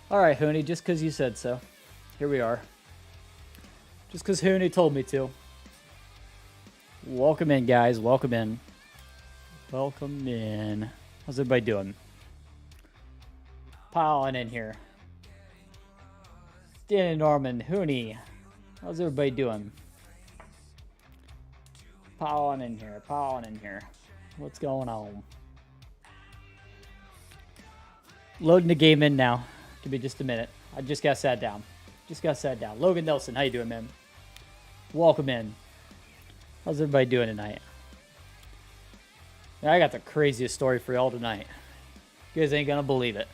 All right, Hooney, just because you said so. Here we are. Just because Hooney told me to. Welcome in, guys. Welcome in. Welcome in. How's everybody doing? Piling in here. Dan and Norman, Hooney. How's everybody doing? Piling in here. Piling in here. What's going on? Loading the game in now. Give me just a minute. I just got sat down. Logan Nelson, how you doing, man? Welcome in. How's everybody doing tonight? I got the craziest story for y'all tonight. You guys ain't gonna believe it.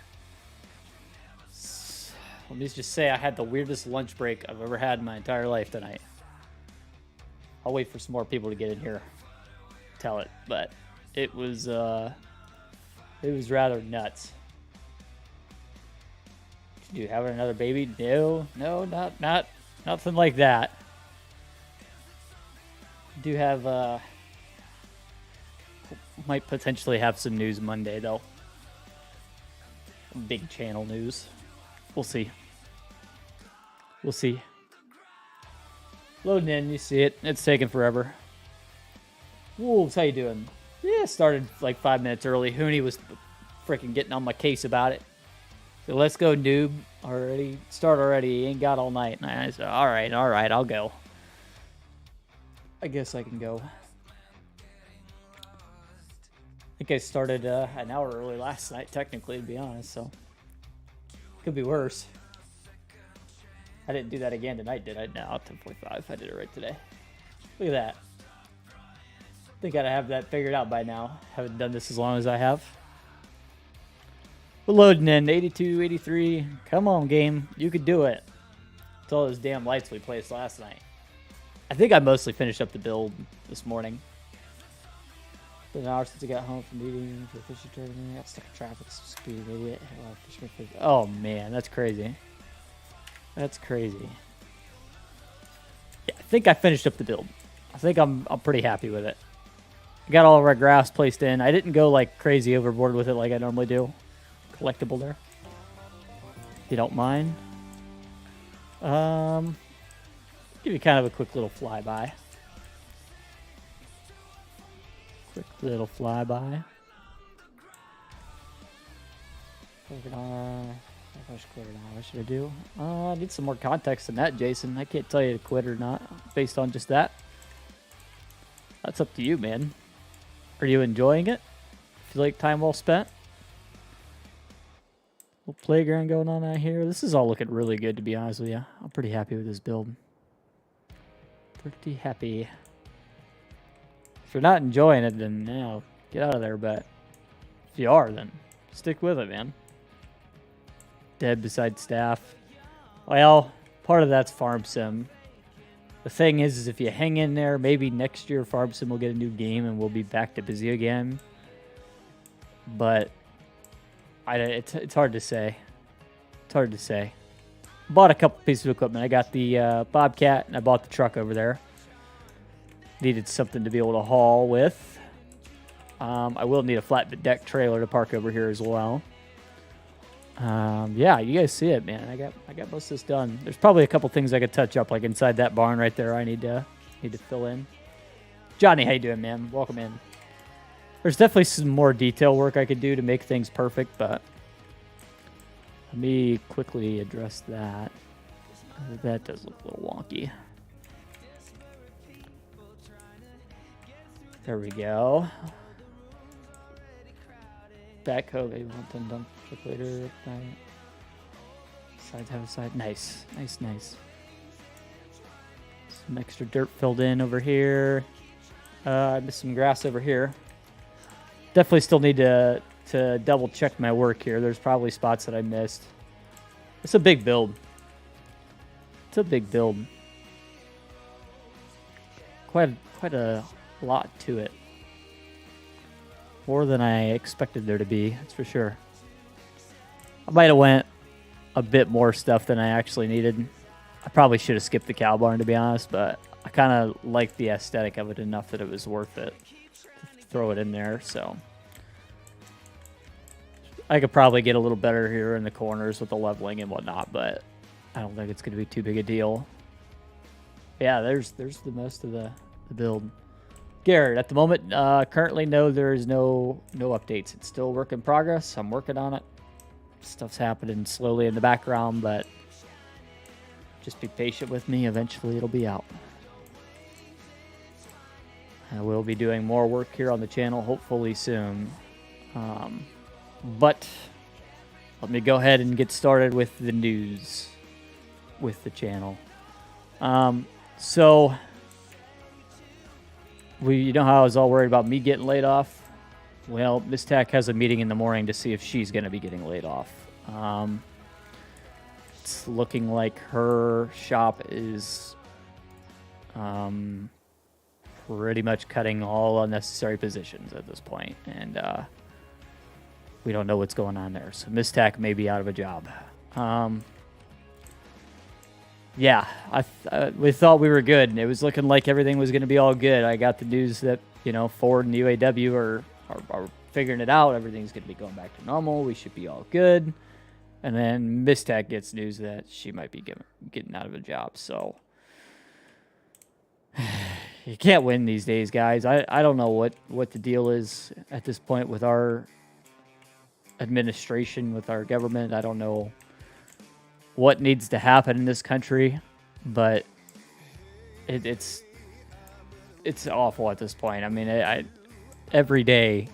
Let me just say I had the weirdest lunch break I've ever had in my entire life tonight. I'll wait for some more people to get in here. Tell it, but it was rather nuts. Did you have another baby? No, not nothing like that. Do have might potentially have some news Monday though. Big channel news. We'll see. Loading in, you see it. It's taking forever. Wolves, how you doing? Yeah, started like 5 minutes early. Hooney was freaking getting on my case about it. So let's go, noob. Already start already. Ain't got all night. And I said, all right, I'll go. I guess I can go. I think I started an hour early last night, technically, to be honest. So could be worse. I didn't do that again tonight, did I? No, 10:45. I did it right today. Look at that. Think I'd have that figured out by now. Haven't done this as long as I have. We're loading in 82, 83. Come on, game. You could do it. It's all those damn lights we placed last night. I think I mostly finished up the build this morning. Been an hour since I got home from meeting for the fishing tournament. I got stuck in traffic. Speed idiot. Oh, man. That's crazy. That's crazy. Yeah, I think I finished up the build. I think I'm pretty happy with it. I got all of our graphs placed in. I didn't go like crazy overboard with it like I normally do. Collectible there. If you don't mind. Give you kind of a quick little flyby. What should I do? I need some more context than that, Jason. I can't tell you to quit or not based on just that. That's up to you, man. Are you enjoying it? Feel like time well spent? Little playground going on out here. This is all looking really good, to be honest with you. I'm pretty happy with this build. Pretty happy. If you're not enjoying it, then get out of there. But if you are, then stick with it, man. Dead beside staff. Well, part of that's Farm Sim. The thing is if you hang in there, maybe next year Farm Sim will get a new game and we'll be back to busy again. But it's hard to say. Bought a couple pieces of equipment. I got the Bobcat and I bought the truck over there. Needed something to be able to haul with. I will need a flatbed deck trailer to park over here as well. Yeah, you guys see it, man. I got most of this done. There's probably a couple things I could touch up, like inside that barn right there. I need to fill in. Johnny, how you doing, man? Welcome in. There's definitely some more detail work I could do to make things perfect, but let me quickly address that. That does look a little wonky. There we go. Backhoe, maybe one ton dump check later. Sides have a side. Nice. Some extra dirt filled in over here. I missed some grass over here. Definitely still need to double check my work here. There's probably spots that I missed. It's a big build. Quite a lot to it. More than I expected there to be, that's for sure. I might have went a bit more stuff than I actually needed. I probably should have skipped the cow barn, to be honest, but I kind of liked the aesthetic of it enough that it was worth it to throw it in there, so. I could probably get a little better here in the corners with the leveling and whatnot, but I don't think it's going to be too big a deal. Yeah, there's the most of the build. Garrett, at the moment, currently there is no updates. It's still a work in progress. I'm working on it. Stuff's happening slowly in the background, but just be patient with me. Eventually, it'll be out. I will be doing more work here on the channel, hopefully soon. But let me go ahead and get started with the news with the channel. So, you know how I was all worried about me getting laid off? Well, Miss Tack has a meeting in the morning to see if she's going to be getting laid off. It's looking like her shop is pretty much cutting all unnecessary positions at this point, and we don't know what's going on there. So Miss Tack may be out of a job. Yeah, we thought we were good, and it was looking like everything was going to be all good. I got the news that, you know, Ford and the UAW are figuring it out. Everything's going to be going back to normal. We should be all good. And then Miss Tech gets news that she might be getting out of a job. So you can't win these days, guys. I don't know what the deal is at this point with our administration, with our government. I don't know what needs to happen in this country, but it's awful at this point. I mean, every day,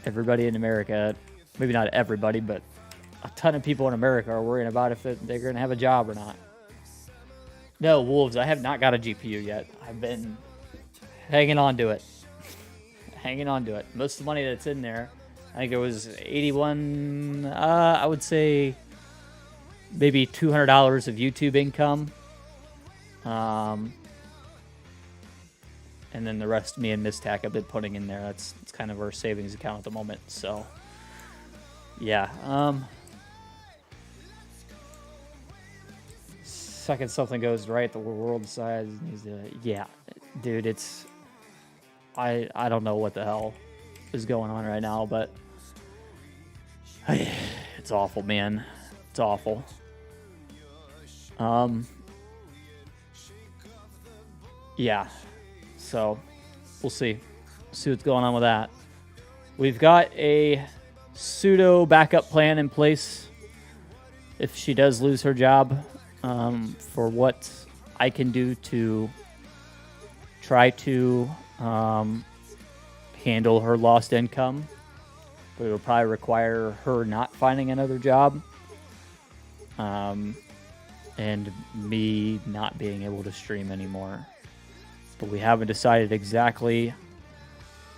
everybody in America, maybe not everybody, but a ton of people in America are worrying about if they're going to have a job or not. No, Wolves, I have not got a GPU yet. I've been hanging on to it. Hanging on to it. Most of the money that's in there, I think it was 81, I would say maybe $200 of YouTube income. And then the rest, me and Miss Tack have been putting in there. It's kind of our savings account at the moment. So, yeah. Second something goes right, the world decides needs to. Yeah, dude, it's. I don't know what the hell is going on right now, but it's awful, man. It's awful. Yeah. So, we'll see. See what's going on with that. We've got a pseudo backup plan in place if she does lose her job, for what I can do to try to handle her lost income. But it'll probably require her not finding another job, and me not being able to stream anymore. But we haven't decided exactly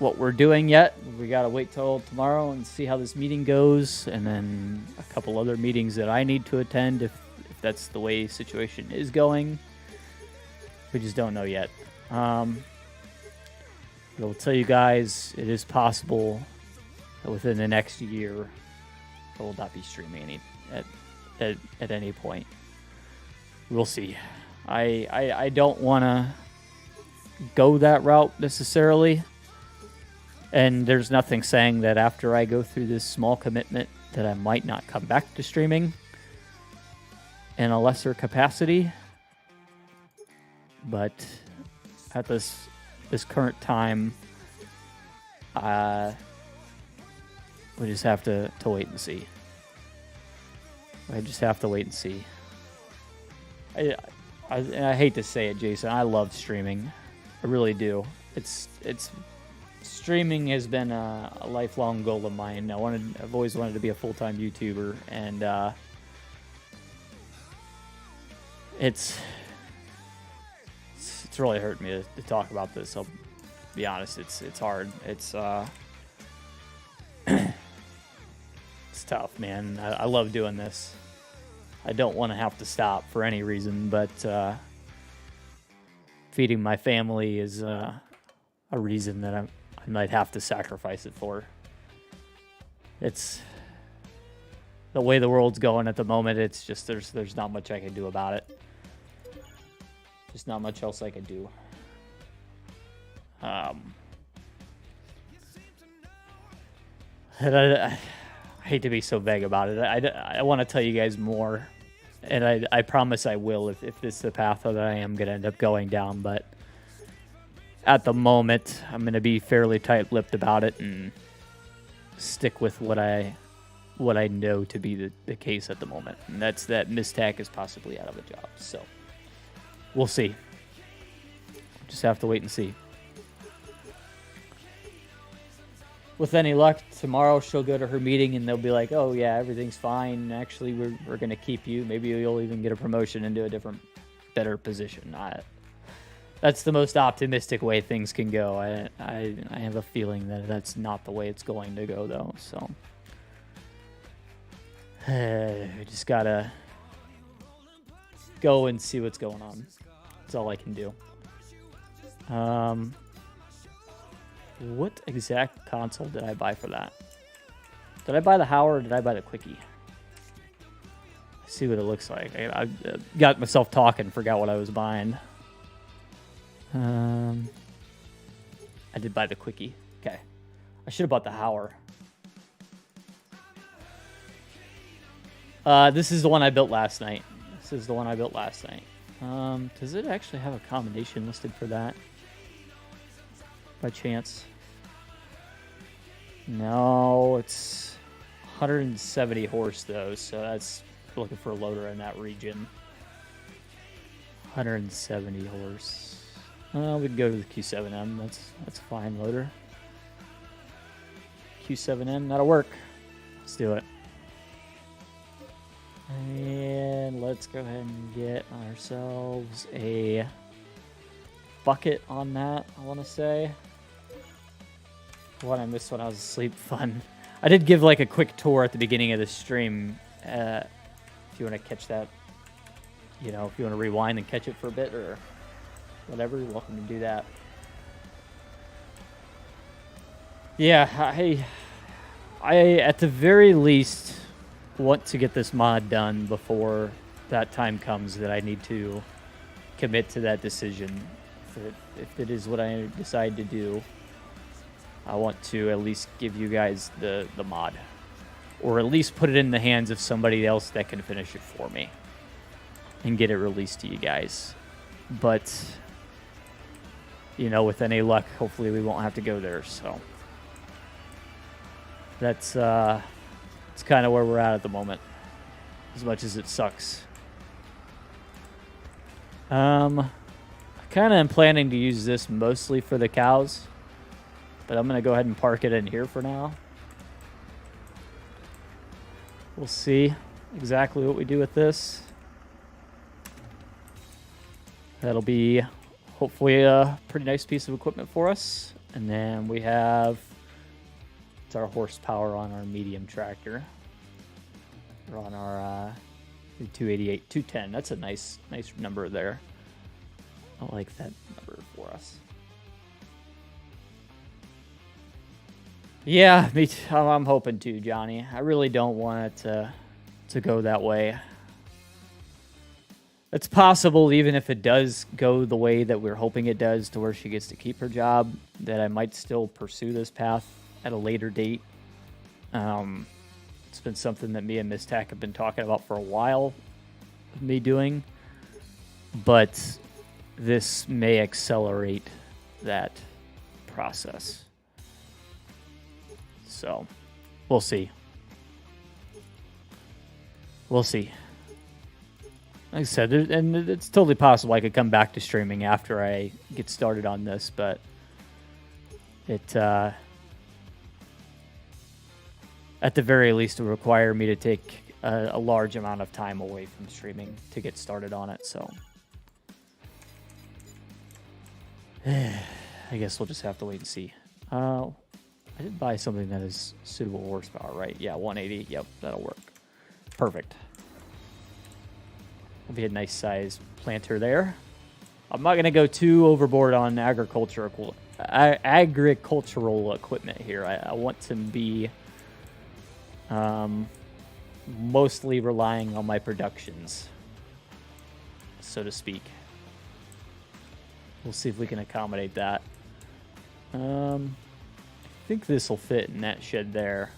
what we're doing yet. We gotta wait till tomorrow and see how this meeting goes, and then a couple other meetings that I need to attend if that's the way the situation is going. We just don't know yet. I will tell you guys, it is possible that within the next year I will not be streaming at any point. We'll see. I don't want to go that route necessarily, and there's nothing saying that after I go through this small commitment that I might not come back to streaming in a lesser capacity. But at this current time, we just have to wait and see. I just have to wait and see. I hate to say it, Jason. I love streaming. I really do. It's streaming has been a lifelong goal of mine. I've always wanted to be a full-time YouTuber, and it's really hurt me to talk about this. I'll be honest. It's hard. It's it's tough, man. I love doing this. I don't want to have to stop for any reason, but feeding my family is a reason that I might have to sacrifice it for. It's the way the world's going at the moment. It's just there's not much I can do about it. Just not much else I can do. And I hate to be so vague about it. I want to tell you guys more, and I promise I will if this is the path that I am going to end up going down. But at the moment, I'm going to be fairly tight-lipped about it and stick with what I know to be the case at the moment. And that's that Mistac is possibly out of a job. So we'll see. Just have to wait and see. With any luck, tomorrow she'll go to her meeting and they'll be like, oh, yeah, everything's fine. Actually, we're going to keep you. Maybe you'll even get a promotion into a different, better position. That's the most optimistic way things can go. I have a feeling that that's not the way it's going to go, though. So we just got to go and see what's going on. That's all I can do. What exact console did I buy for that? Did I buy the Howard or did I buy the Quickie? Let's see what it looks like. I got myself talking, forgot what I was buying. I did buy the Quickie. Okay. I should have bought the Howard. This is the one I built last night. Does it actually have a combination listed for that? By chance? No, it's 170 horse though, so that's looking for a loader in that region. 170 horse. We can go to the Q7M. That's a fine loader. Q7M, that'll work. Let's do it. And let's go ahead and get ourselves a bucket on that, I want to say. What I missed when I was asleep. Fun. I did give like a quick tour at the beginning of the stream. If you want to catch that, you know, if you want to rewind and catch it for a bit or whatever, you're welcome to do that. Yeah, I at the very least want to get this mod done before that time comes that I need to commit to that decision. If it is what I decide to do, I want to at least give you guys the mod. Or at least put it in the hands of somebody else that can finish it for me. And get it released to you guys. But, you know, with any luck, hopefully we won't have to go there, so. That's kind of where we're at the moment. As much as it sucks. I kind of am planning to use this mostly for the cows. But I'm going to go ahead and park it in here for now. We'll see exactly what we do with this. That'll be hopefully a pretty nice piece of equipment for us. And then we have, it's our horsepower on our medium tractor. We're on our 288, 210. That's a nice number there. I like that number for us. Yeah, me too. I'm hoping to, Johnny. I really don't want it to go that way. It's possible, even if it does go the way that we're hoping it does, to where she gets to keep her job, that I might still pursue this path at a later date. It's been something that me and Miss Tack have been talking about for a while, me doing. But this may accelerate that process. So, we'll see. We'll see. Like I said, and it's totally possible I could come back to streaming after I get started on this, but it, at the very least, will require me to take a large amount of time away from streaming to get started on it, so. I guess we'll just have to wait and see. I did buy something that is suitable horsepower, right? Yeah, 180. Yep, that'll work. Perfect. Will be a nice size planter there. I'm not going to go too overboard on agricultural equipment here. I want to be mostly relying on my productions, so to speak. We'll see if we can accommodate that. I think this will fit in that shed there.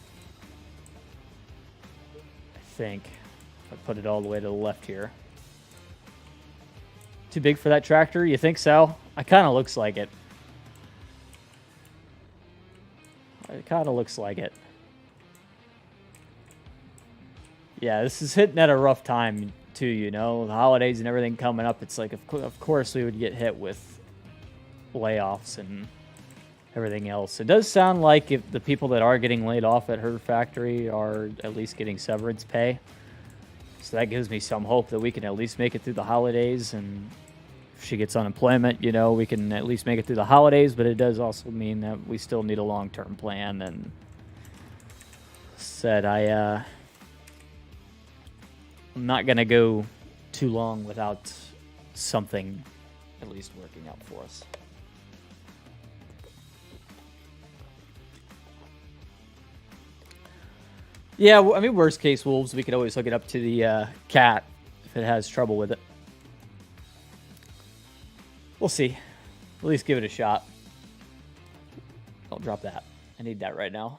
think. I put it all the way to the left here. Too big for that tractor? You think so? It kind of looks like it. It kind of looks like it. Yeah, this is hitting at a rough time, too, you know. The holidays and everything coming up, it's like, of course we would get hit with layoffs and everything else. It does sound like if the people that are getting laid off at her factory are at least getting severance pay. So that gives me some hope that we can at least make it through the holidays. And if she gets unemployment, you know, we can at least make it through the holidays. But it does also mean that we still need a long-term plan. And said I'm not going to go too long without something at least working out for us. Yeah, I mean, worst case, wolves, we could always hook it up to the cat if it has trouble with it. We'll see. At least give it a shot. Don't drop that. I need that right now.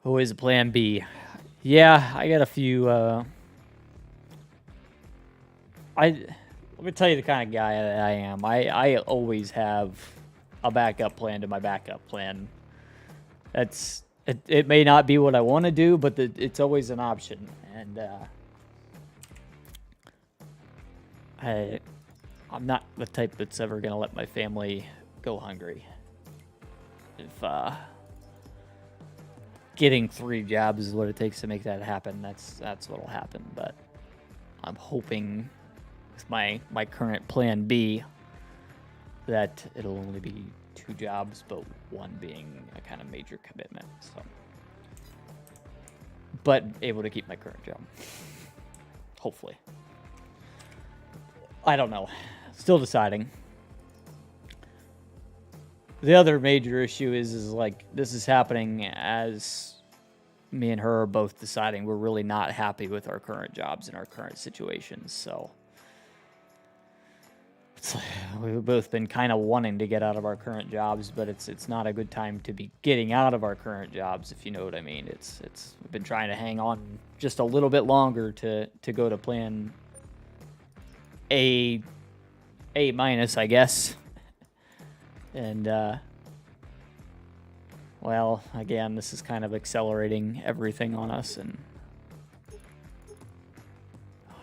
Who is plan B? Yeah, I got a few. Let me tell you the kind of guy that I am. I always have a backup plan to my backup plan. It may not be what I want to do, but it's always an option. And I'm not the type that's ever gonna let my family go hungry. If getting 3 jobs is what it takes to make that happen, that's what'll happen. But I'm hoping with my current plan B that it'll only be 2 jobs, but one being a kind of major commitment. So, but able to keep my current job, hopefully. I don't know. Still deciding. The other major issue is like this is happening as me and her are both deciding we're really not happy with our current jobs and our current situations. So we've both been kind of wanting to get out of our current jobs, but it's not a good time to be getting out of our current jobs, if you know what I mean. We've been trying to hang on just a little bit longer to go to plan A minus, I guess. And well, again, this is kind of accelerating everything on us, and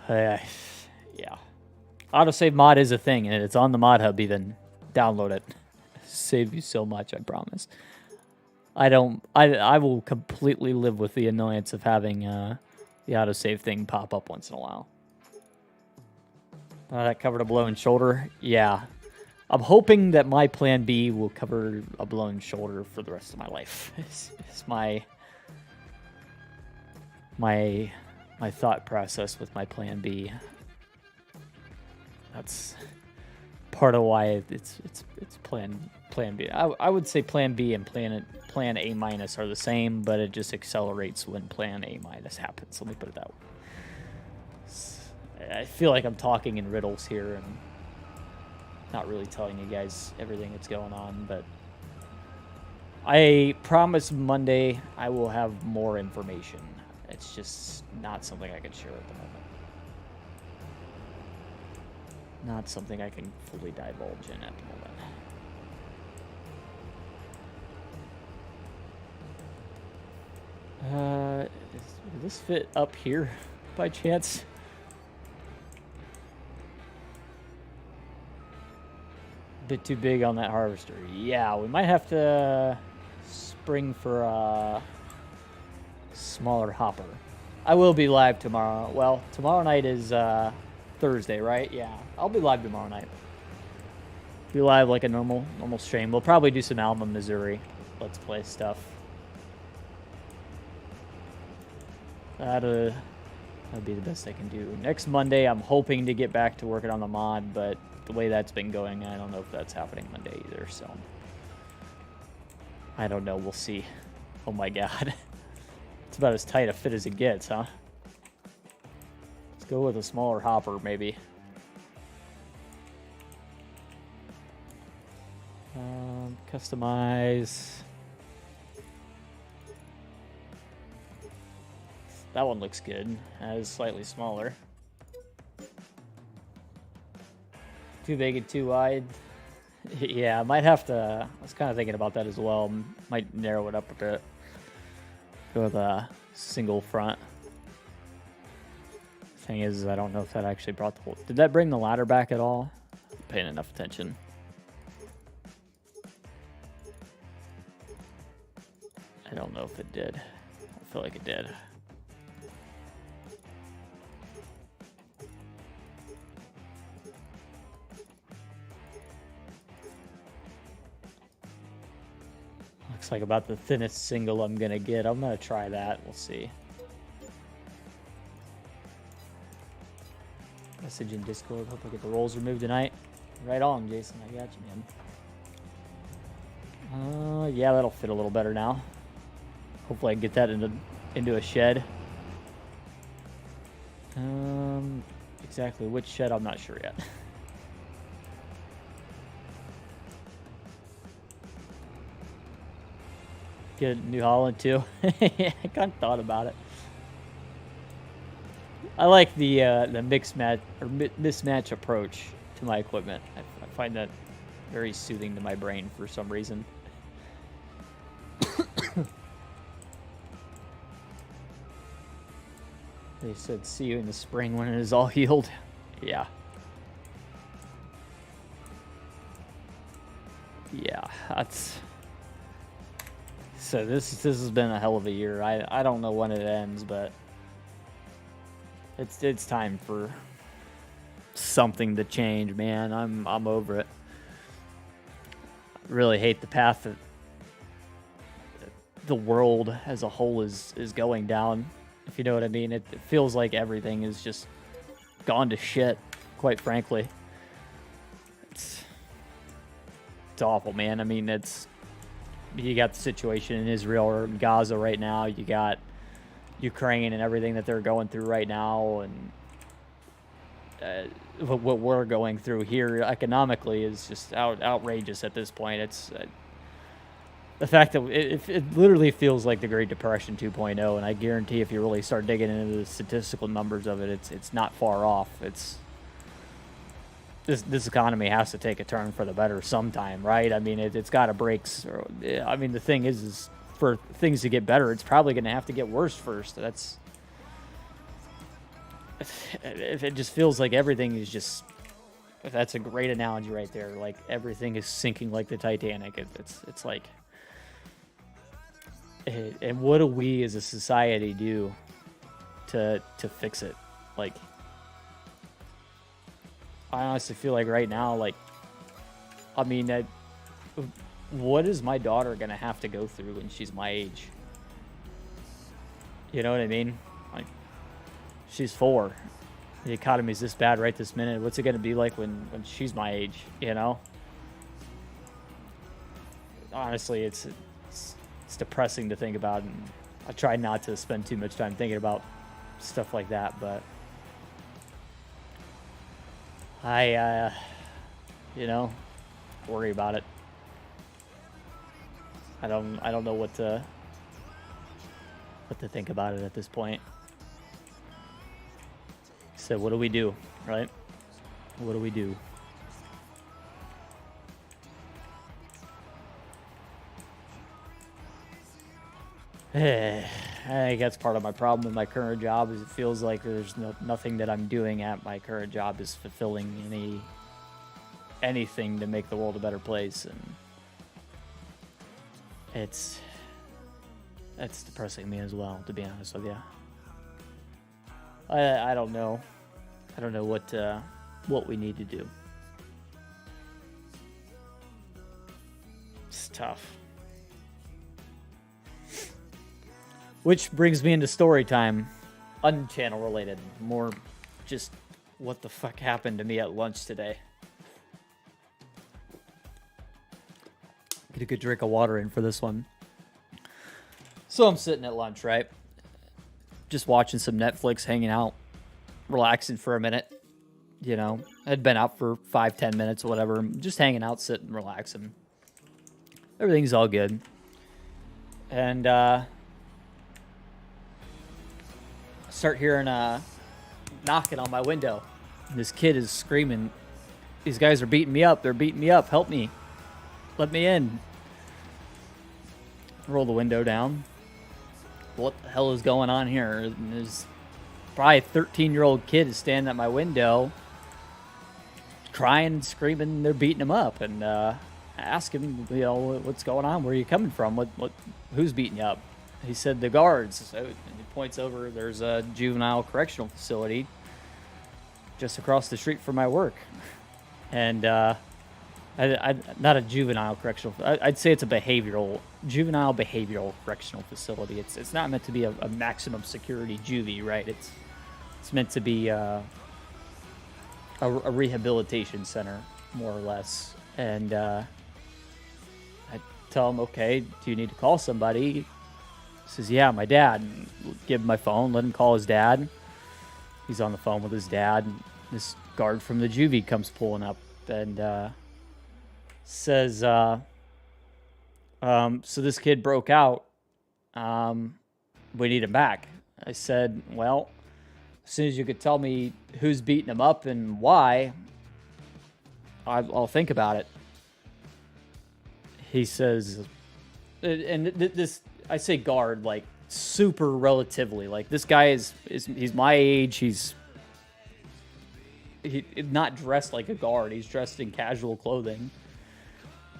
yeah. Autosave mod is a thing, and it's on the mod hub even. Download it. Save you so much, I promise. I will completely live with the annoyance of having the autosave thing pop up once in a while. That covered a blown shoulder. Yeah. I'm hoping that my plan B will cover a blown shoulder for the rest of my life. It's my thought process with my plan B. That's part of why it's plan B. I would say plan B and plan A minus are the same, but it just accelerates when plan A minus happens. Let me put it that way. I feel like I'm talking in riddles here and not really telling you guys everything that's going on, but I promise Monday I will have more information. It's just not something I can share at the moment. Not something I can fully divulge in at the moment. Does this fit up here by chance? Bit too big on that harvester. Yeah, we might have to spring for a smaller hopper. I will be live tomorrow. Well, tomorrow night is Thursday, right? Yeah, I'll be live tomorrow night. Be live like a normal stream. We'll probably do some Alma, Missouri Let's Play stuff. That'd be the best I can do. Next Monday, I'm hoping to get back to working on the mod, but the way that's been going, I don't know if that's happening Monday either, so I don't know. We'll see. Oh my god. It's about as tight a fit as it gets, huh? Let's go with a smaller hopper, maybe. Customize. That one looks good. That is slightly smaller. Too big and too wide. Yeah, I might have to. I was kind of thinking about that as well. Might narrow it up a bit. Go with a single front. Thing is, I don't know if that actually brought the whole. Did that bring the ladder back at all? I'm paying enough attention. I don't know if it did. I feel like it did. Looks like about the thinnest single I'm gonna get. I'm gonna try that. We'll see. Message in Discord. Hope I get the rolls removed tonight. Right on, Jason. I got you, man. Yeah, that'll fit a little better now. Hopefully I can get that into a shed. Exactly which shed, I'm not sure yet. Get New Holland too. Yeah, I kind of thought about it. I like the mismatch approach to my equipment. I find that very soothing to my brain for some reason. They said, see you in the spring when it is all healed. Yeah. Yeah, that's... So this has been a hell of a year. I don't know when it ends, but it's time for something to change, man. I'm over it. I really hate the path that the world as a whole is going down. If you know what I mean, it feels like everything is just gone to shit, quite frankly. It's awful, man. I mean, you got the situation in Israel or in Gaza right now. You got Ukraine and everything that they're going through right now, and what we're going through here economically is just outrageous at this point. It's the fact that it literally feels like the Great Depression 2.0, and I guarantee if you really start digging into the statistical numbers of it, it's not far off. This economy has to take a turn for the better sometime, right? I mean, it's got to break. I mean, the thing is for things to get better, it's probably going to have to get worse first. It just feels like everything is just. That's a great analogy right there. Like everything is sinking like the Titanic. It's like. And what do we as a society do to fix it? Like, I honestly feel like right now, like, I mean, what is my daughter gonna have to go through when she's my age? You know what I mean? Like, she's 4. The economy's this bad right this minute. What's it gonna be like when she's my age? You know? Honestly, it's depressing to think about, and I try not to spend too much time thinking about stuff like that, but I worry about it. I don't know what to think about it at this point. So what do we do, right? What do we do? I think that's part of my problem with my current job is it feels like there's nothing that I'm doing at my current job is fulfilling anything to make the world a better place, and that's depressing me as well, to be honest with you. I don't know. I don't know what we need to do. It's tough. Which brings me into story time. Unchannel related. More just what the fuck happened to me at lunch today. Get a good drink of water in for this one. So I'm sitting at lunch, right? Just watching some Netflix, hanging out, relaxing for a minute. You know, I'd been out for 5-10 minutes or whatever. Just hanging out, sitting, relaxing. everything's all good. And start hearing knocking on my window. And this kid is screaming, "These guys are beating me up. They're beating me up. Help me. Let me in." Roll the window down. What the hell is going on here? And there's probably a 13-year-old kid is standing at my window crying, screaming, they're beating him up. And I ask him, you know, what's going on? Where are you coming from? Who's beating you up? He said, the guards. So he points over, there's a juvenile correctional facility just across the street from my work. And not a juvenile correctional, I'd say it's a juvenile behavioral correctional facility. It's not meant to be a maximum security juvie, right? It's meant to be a rehabilitation center, more or less. And I tell him, okay, do you need to call somebody? He says, yeah, my dad. And give him my phone, let him call his dad. He's on the phone with his dad. And this guard from the juvie comes pulling up and says, so this kid broke out. We need him back. I said, well, as soon as you could tell me who's beating him up and why, I'll think about it. He says, and this, I say guard, like super relatively, like this guy he's my age. He's not dressed like a guard. He's dressed in casual clothing.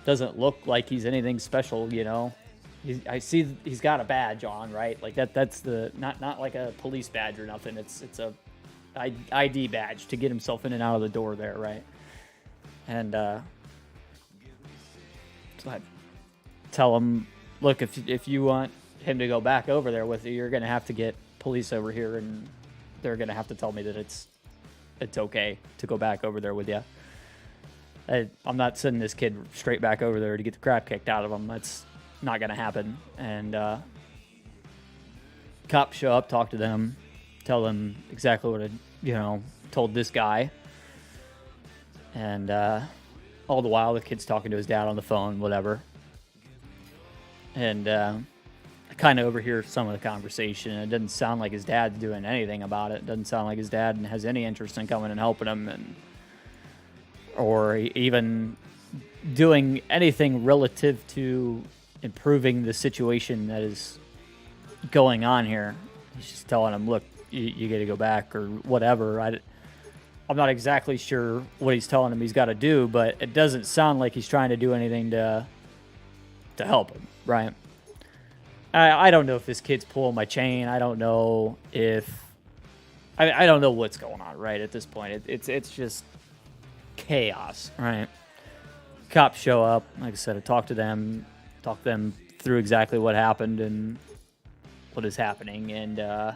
Doesn't look like he's anything special, you know. I see he's got a badge on, right? Like that's the not like a police badge or nothing. It's a ID badge to get himself in and out of the door there, right? And so I tell him, look, if you want him to go back over there with you, you're gonna have to get police over here, and they're gonna have to tell me that it's okay to go back over there with you. I'm not sending this kid straight back over there to get the crap kicked out of him. That's not going to happen. And cops show up, talk to them, tell them exactly what I, told this guy. And all the while, the kid's talking to his dad on the phone, whatever. And I kind of overhear some of the conversation. It doesn't sound like his dad's doing anything about it. It doesn't sound like his dad has any interest in coming and helping him, or even doing anything relative to improving the situation that is going on here. He's just telling him, look, you got to go back or whatever. I'm not exactly sure what he's telling him he's got to do, but it doesn't sound like he's trying to do anything to help him, right? I don't know if this kid's pulling my chain. I don't know if... I don't know what's going on, right, at this point. It's just chaos, right? Cops show up. Like I said, I talk to them through exactly what happened and what is happening, and I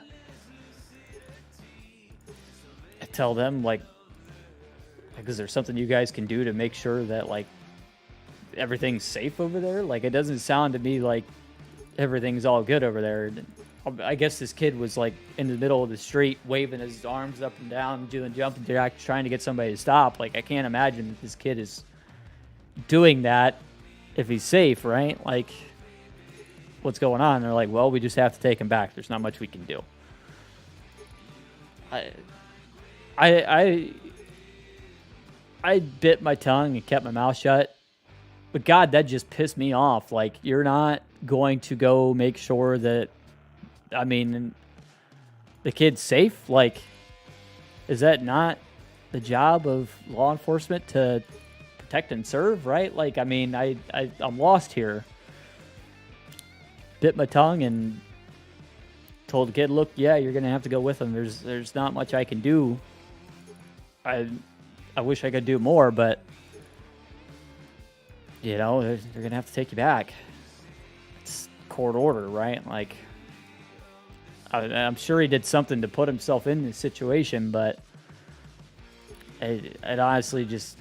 tell them, like, is there something you guys can do to make sure that, like, everything's safe over there? Like, it doesn't sound to me like everything's all good over there. I guess this kid was, like, in the middle of the street waving his arms up and down, doing jumping jacks, trying to get somebody to stop. Like, I can't imagine that this kid is doing that if he's safe, right? Like, what's going on? And they're like, well, we just have to take him back. There's not much we can do. I bit my tongue and kept my mouth shut. But God, that just pissed me off. Like, you're not going to go make sure that, I mean, the kid's safe? Like, is that not the job of law enforcement to protect and serve, right? Like, I mean, I'm lost here. Bit my tongue and told the kid, look, yeah, you're going to have to go with him. There's not much I can do. I wish I could do more, but, they're going to have to take you back. It's court order, right? Like, I'm sure he did something to put himself in this situation, but it honestly just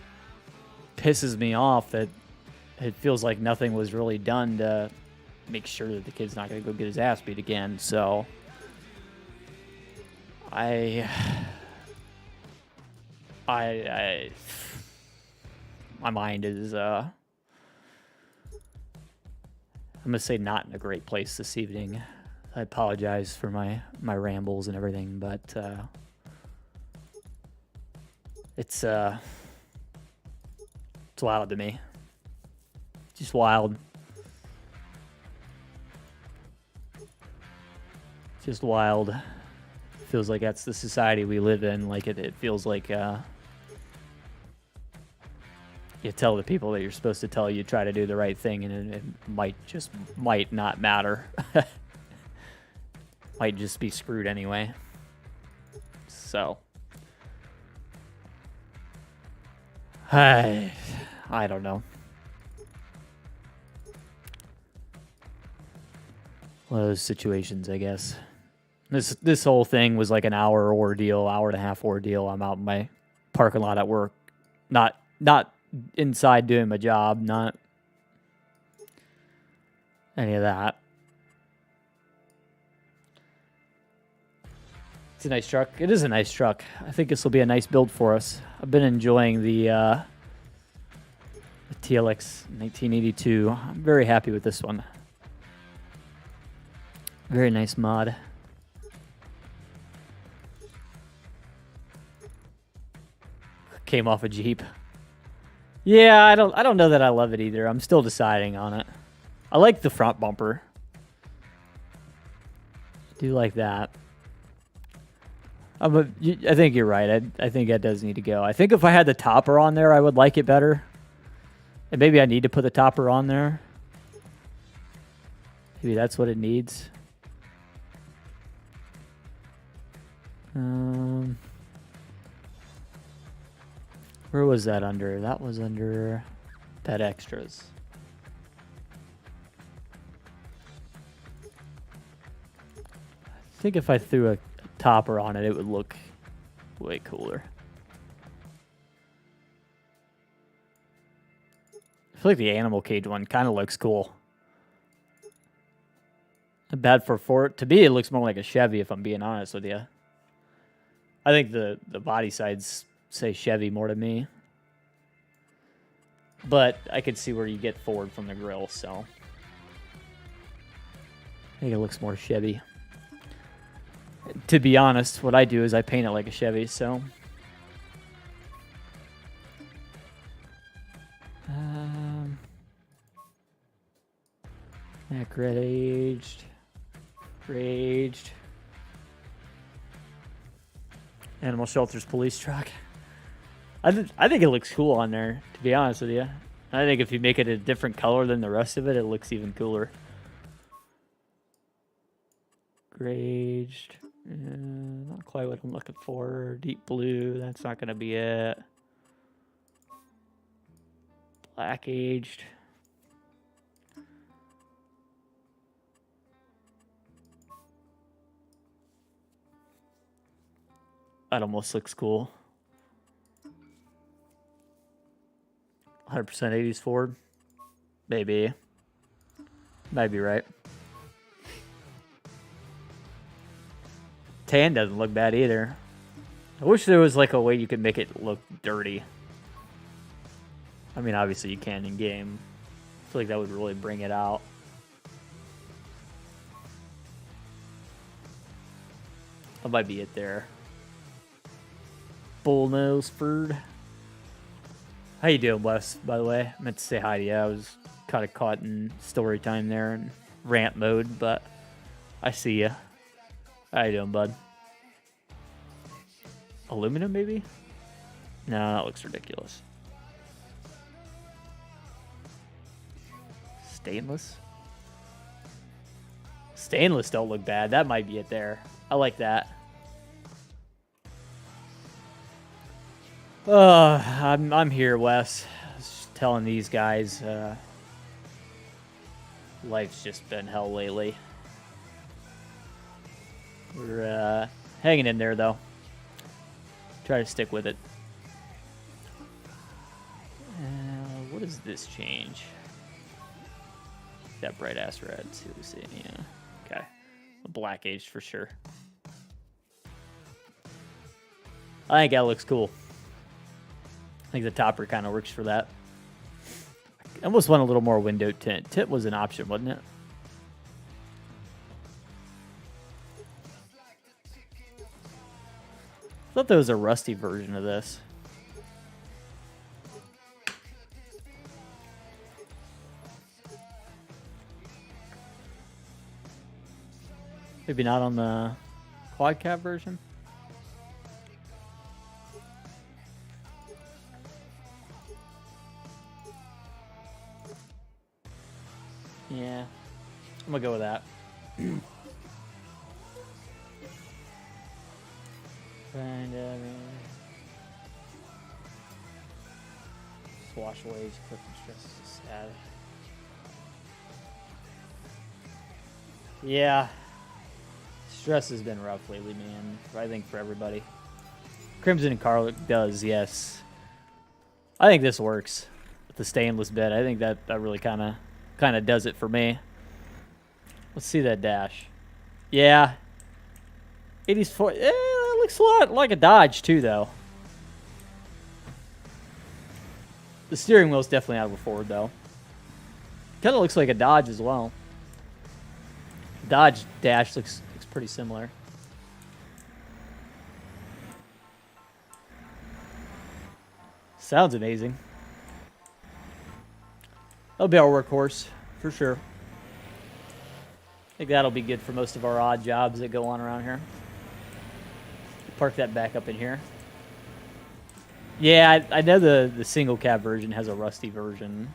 pisses me off that it feels like nothing was really done to make sure that the kid's not going to go get his ass beat again. So my mind is I'm gonna say not in a great place this evening. I apologize for my rambles and everything, but it's wild to me. Just wild. Just wild. Feels like that's the society we live in. Like it feels like you tell the people that you're supposed to tell, you try to do the right thing, and it might not matter. Might just be screwed anyway. So I don't know. One of those situations, I guess. This whole thing was like an hour ordeal, hour and a half ordeal. I'm out in my parking lot at work, not inside doing my job, not any of that. It's a nice truck. It is a nice truck. I think this will be a nice build for us. I've been enjoying the TLX 1982. I'm very happy with this one. Very nice mod. Came off a Jeep. Yeah, I don't know that I love it either. I'm still deciding on it. I like the front bumper. I do like that. I think you're right. I think that does need to go. I think if I had the topper on there, I would like it better. And maybe I need to put the topper on there. Maybe that's what it needs. Where was that under? That was under Pet Extras. I think if I threw a topper on it, it would look way cooler. I feel like the animal cage one kind of looks cool. Not bad for Ford. To me, it looks more like a Chevy, if I'm being honest with you. I think the body sides say Chevy more to me. But I could see where you get Ford from the grill, so I think it looks more Chevy. To be honest, what I do is I paint it like a Chevy, so yeah, gray aged. Animal Shelters police truck. I think it looks cool on there, to be honest with you. I think if you make it a different color than the rest of it, it looks even cooler. Gray aged. Not quite what I'm looking for. Deep blue, that's not going to be it. Black aged. That almost looks cool. 100% 80s Ford. Maybe. Might be right. Tan doesn't look bad either. I wish there was like a way you could make it look dirty. I mean, obviously you can in game. I feel like that would really bring it out. That might be it there. Bullnoseford. How you doing, Wes, by the way? I meant to say hi to you. I was kind of caught in story time there and rant mode, but I see you. How you doing, bud? Aluminum, maybe? No, that looks ridiculous. Stainless? Stainless don't look bad. That might be it there. I like that. I'm here, Wes. Just telling these guys, life's just been hell lately. We're hanging in there, though. Try to stick with it. What does this change? That bright ass red. See what we see. Yeah. Okay. A black aged for sure. I think that looks cool. I think the topper kind of works for that. I almost want a little more window tint. Tint was an option, wasn't it? thought there was a rusty version of this. Maybe not on the quad cab version. Yeah, I'm gonna go with that. Wash away quick and stress is sad. Yeah. Stress has been rough lately, man. I think for everybody. Crimson and Carlick does, yes. I think this works with the stainless bed. I think that really kind of does it for me. Let's see that dash. Yeah. 84. It looks a lot like a Dodge too, though. The steering wheel's definitely out of a Ford, though. Kind of looks like a Dodge as well. Dodge dash looks pretty similar. Sounds amazing. That'll be our workhorse, for sure. I think that'll be good for most of our odd jobs that go on around here. Park that back up in here. Yeah, I know the single cab version has a rusty version.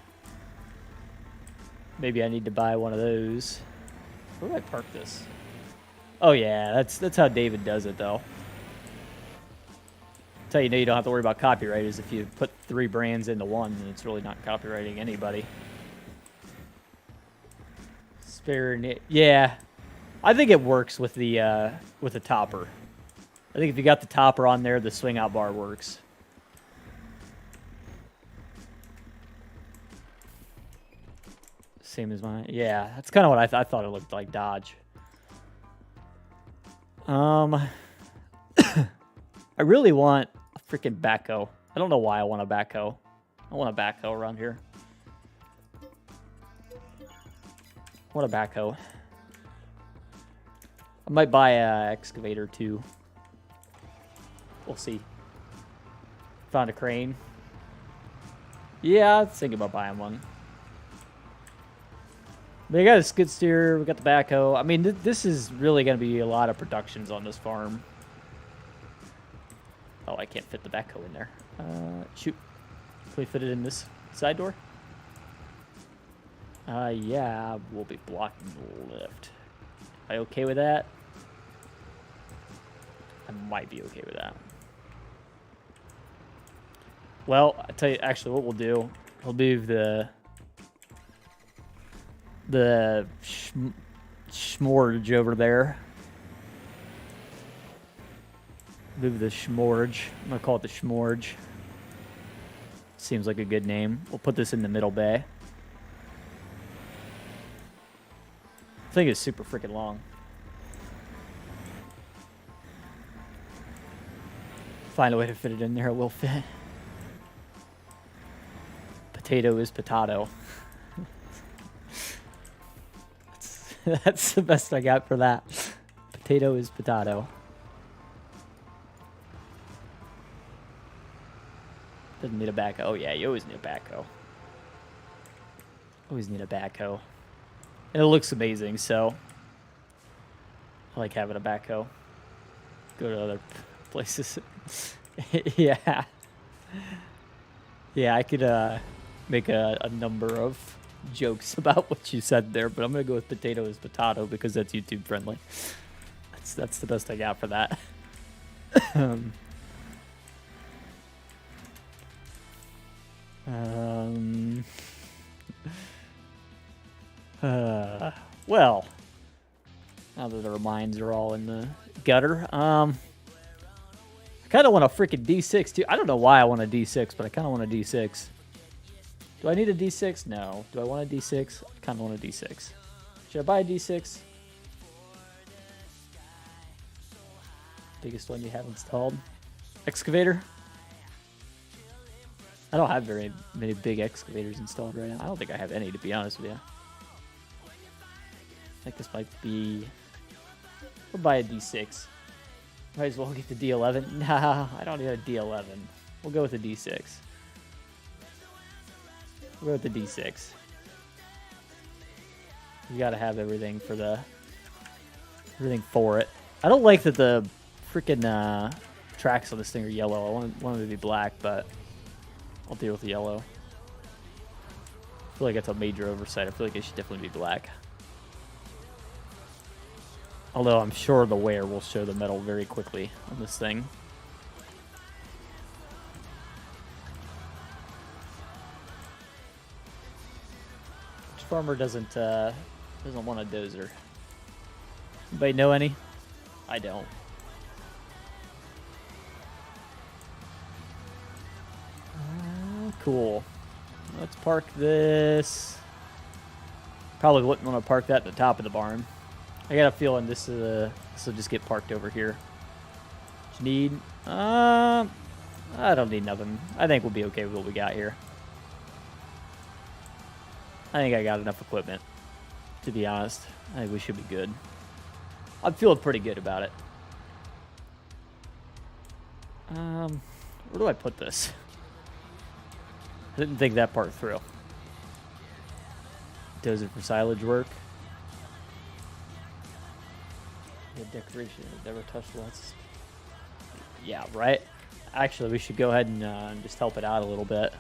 Maybe I need to buy one of those. Where do I park this? Oh yeah, that's how David does it though. That's how you know you don't have to worry about copyright is if you put 3 brands into one, then it's really not copywriting anybody. Yeah, I think it works with the topper. I think if you got the topper on there, the swing out bar works. Same as mine. Yeah, that's kind of what I thought it looked like Dodge. I really want a freaking backhoe. I don't know why I want a backhoe. I want a backhoe around here. I want a backhoe. I might buy an excavator too. We'll see. Found a crane. Yeah, I was thinking about buying one. They got a skid steer, we got the backhoe. I mean, this is really going to be a lot of productions on this farm. Oh, I can't fit the backhoe in there. Shoot. Can we fit it in this side door? Yeah, we'll be blocking the lift. Am I okay with that? I might be okay with that. Well, I tell you, actually, what we'll do, we'll move the schmorge over there. Move the schmorge. I'm gonna call it the schmorge. Seems like a good name. We'll put this in the middle bay. I think it's super freaking long. Find a way to fit it in there, it will fit. Potato is potato. That's the best I got for that. Potato is potato. Doesn't need a backhoe. Oh yeah, you always need a backhoe. Always need a backhoe. And it looks amazing, so I like having a backhoe. Go to other places. Yeah. Yeah, I could make a number of jokes about what you said there, but I'm gonna go with potato is potato because that's YouTube friendly. That's the best I got for that. Well, now that our minds are all in the gutter, I kind of want a freaking D6 too. I don't know why I want a D6, but I kind of want a D6. Do I need a D6? No. Do I want a D6? I kind of want a D6. Should I buy a D6? Biggest one you have installed? Excavator? I don't have very many big excavators installed right now. I don't think I have any, to be honest with you. I think this might be... We'll buy a D6. Might as well get the D11. Nah, I don't need a D11. We'll go with the D6. We'll go with the D6. You gotta have everything for it. I don't like that the freaking tracks on this thing are yellow. I want them to be black, but I'll deal with the yellow. I feel like it's a major oversight. I feel like it should definitely be black. Although I'm sure the wear will show the metal very quickly on this thing. Which farmer doesn't want a dozer? Anybody know any? I don't. Cool. Let's park this. Probably wouldn't want to park that at the top of the barn. I got a feeling this will just get parked over here. What you need? I don't need nothing. I think we'll be okay with what we got here. I think I got enough equipment, to be honest. I think we should be good. I'm feeling pretty good about it. Where do I put this? I didn't think that part through. Dozer for silage work. The decoration never touched once. Yeah, right? Actually, we should go ahead and just help it out a little bit.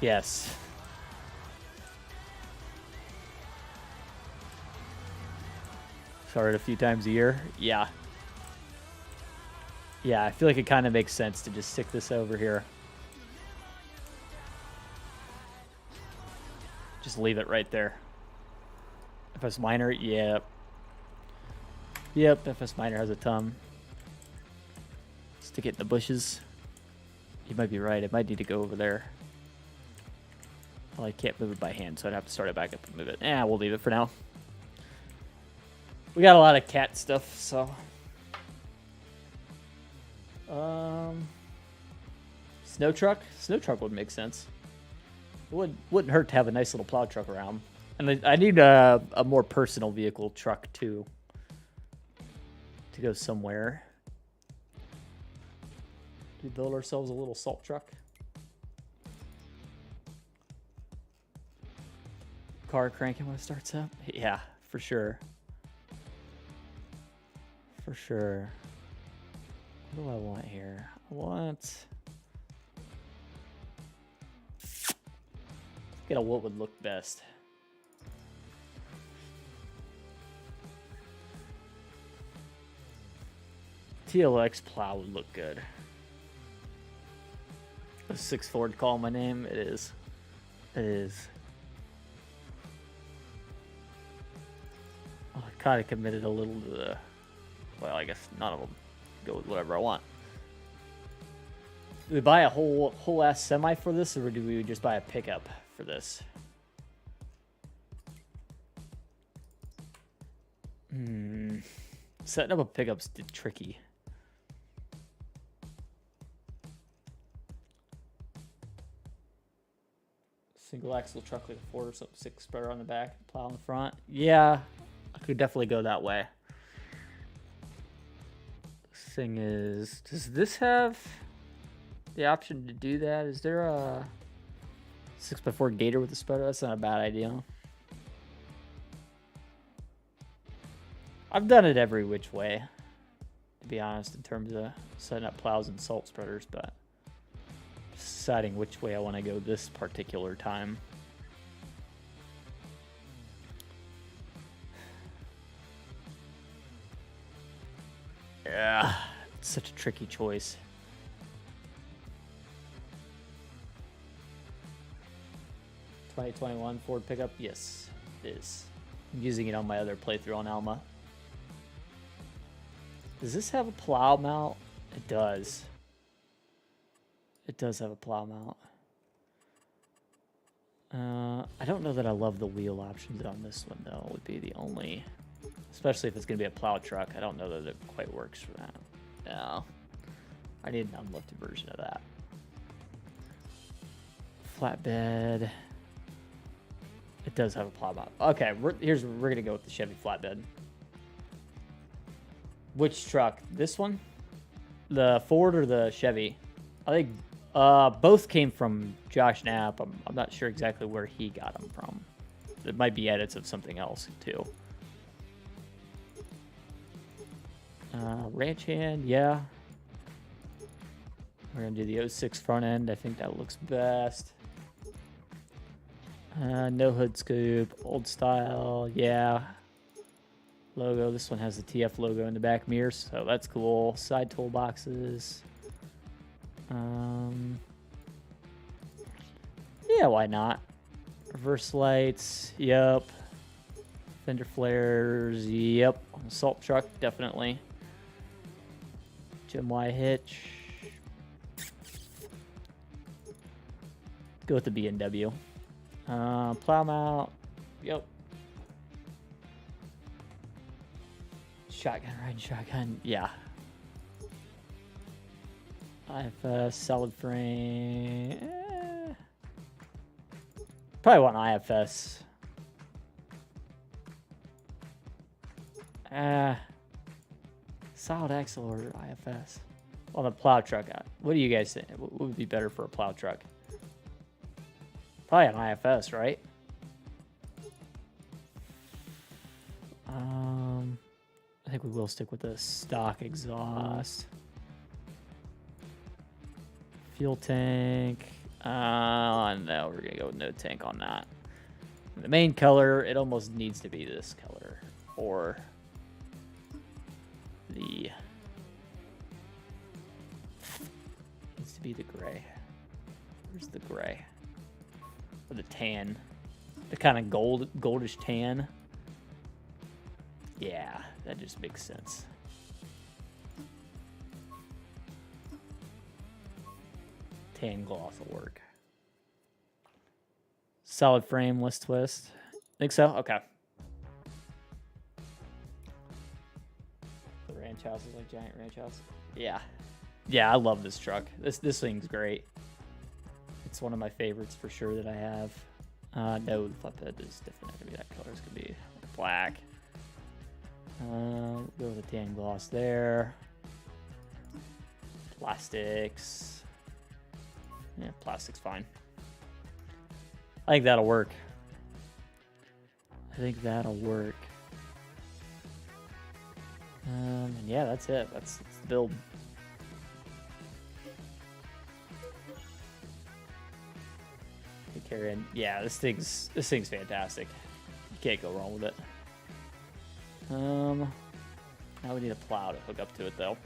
Yes. Start a few times a year. Yeah. Yeah, I feel like it kind of makes sense to just stick this over here. Just leave it right there. FS Minor, yep. Yep, FS Minor has a ton. Stick it in the bushes. You might be right, it might need to go over there. Well, I can't move it by hand, so I'd have to start it back up and move it. We'll leave it for now. We got a lot of cat stuff, so... Snow truck? Snow truck would make sense. It wouldn't hurt to have a nice little plow truck around. And I need a more personal vehicle truck, too. To go somewhere. Do we build ourselves a little salt truck? Car cranking when it starts up? Yeah, for sure. For sure. What do I want here? I want... Get a what would look best. TLX plow would look good. A 6 Ford call my name? It is. It is. Oh, I kind of committed a little to the... Well, I guess none of them. Go with whatever I want. Do we buy a whole ass semi for this, or do we just buy a pickup for this? Setting up a pickup's tricky. Single axle truck like a Ford or something, 6 spreader on the back, plow on the front. Yeah, I could definitely go that way. Thing is, does this have the option to do that? Is there a 6x4 Gator with a spreader? That's not a bad idea. I've done it every which way, to be honest, in terms of setting up plows and salt spreaders, but deciding which way I want to go this particular time. Yeah, it's such a tricky choice. (2021) Ford pickup, yes, it is. I'm using it on my other playthrough on Alma. Does this have a plow mount? It does. It does have a plow mount. I don't know that I love the wheel options on this one, though. It would be the only... Especially if it's going to be a plow truck. I don't know that it quite works for that. No. I need an unlifted version of that. flatbed. It does have a plow mod. Okay, we're gonna go with the Chevy flatbed. Which truck? This one? The Ford or the Chevy? I think both came from Josh Knapp. I'm not sure exactly where he got them from. It might be edits of something else too. Ranch hand, yeah. We're gonna do the 06 front end. I think that looks best. No hood scoop, old style, yeah. Logo, this one has the TF logo in the back mirrors, so that's cool. Side toolboxes. Yeah, why not? Reverse lights, yep. Fender flares, yep. Assault truck, definitely. Jim Y hitch. Go with the B&W. Plow mount, yep. Shotgun, riding shotgun, yeah. IFS, solid frame. Probably want IFS. Solid axle or IFS. On the plow truck, what do you guys think? What would be better for a plow truck? Probably an IFS, right? I think we will stick with the stock exhaust. Fuel tank. No, we're gonna go with no tank on that. The main color, it almost needs to be this color, or the needs to be the gray. Where's the gray? Or the tan, the kind of goldish tan. Yeah, that just makes sense. Tan gloss will work. Solid frame, list twist. Think so? Okay. The ranch house is like giant ranch house. Yeah. Yeah, I love this truck. This thing's great. It's one of my favorites for sure that I have. No, the flatbed is definitely not gonna be that color. It's gonna be like black. Go with the tan gloss there. Plastics. Yeah, plastic's fine. I think that'll work. And yeah, that's it. That's the build. Carrying, yeah, this thing's fantastic. You can't go wrong with it. Now we need a plow to hook up to it though.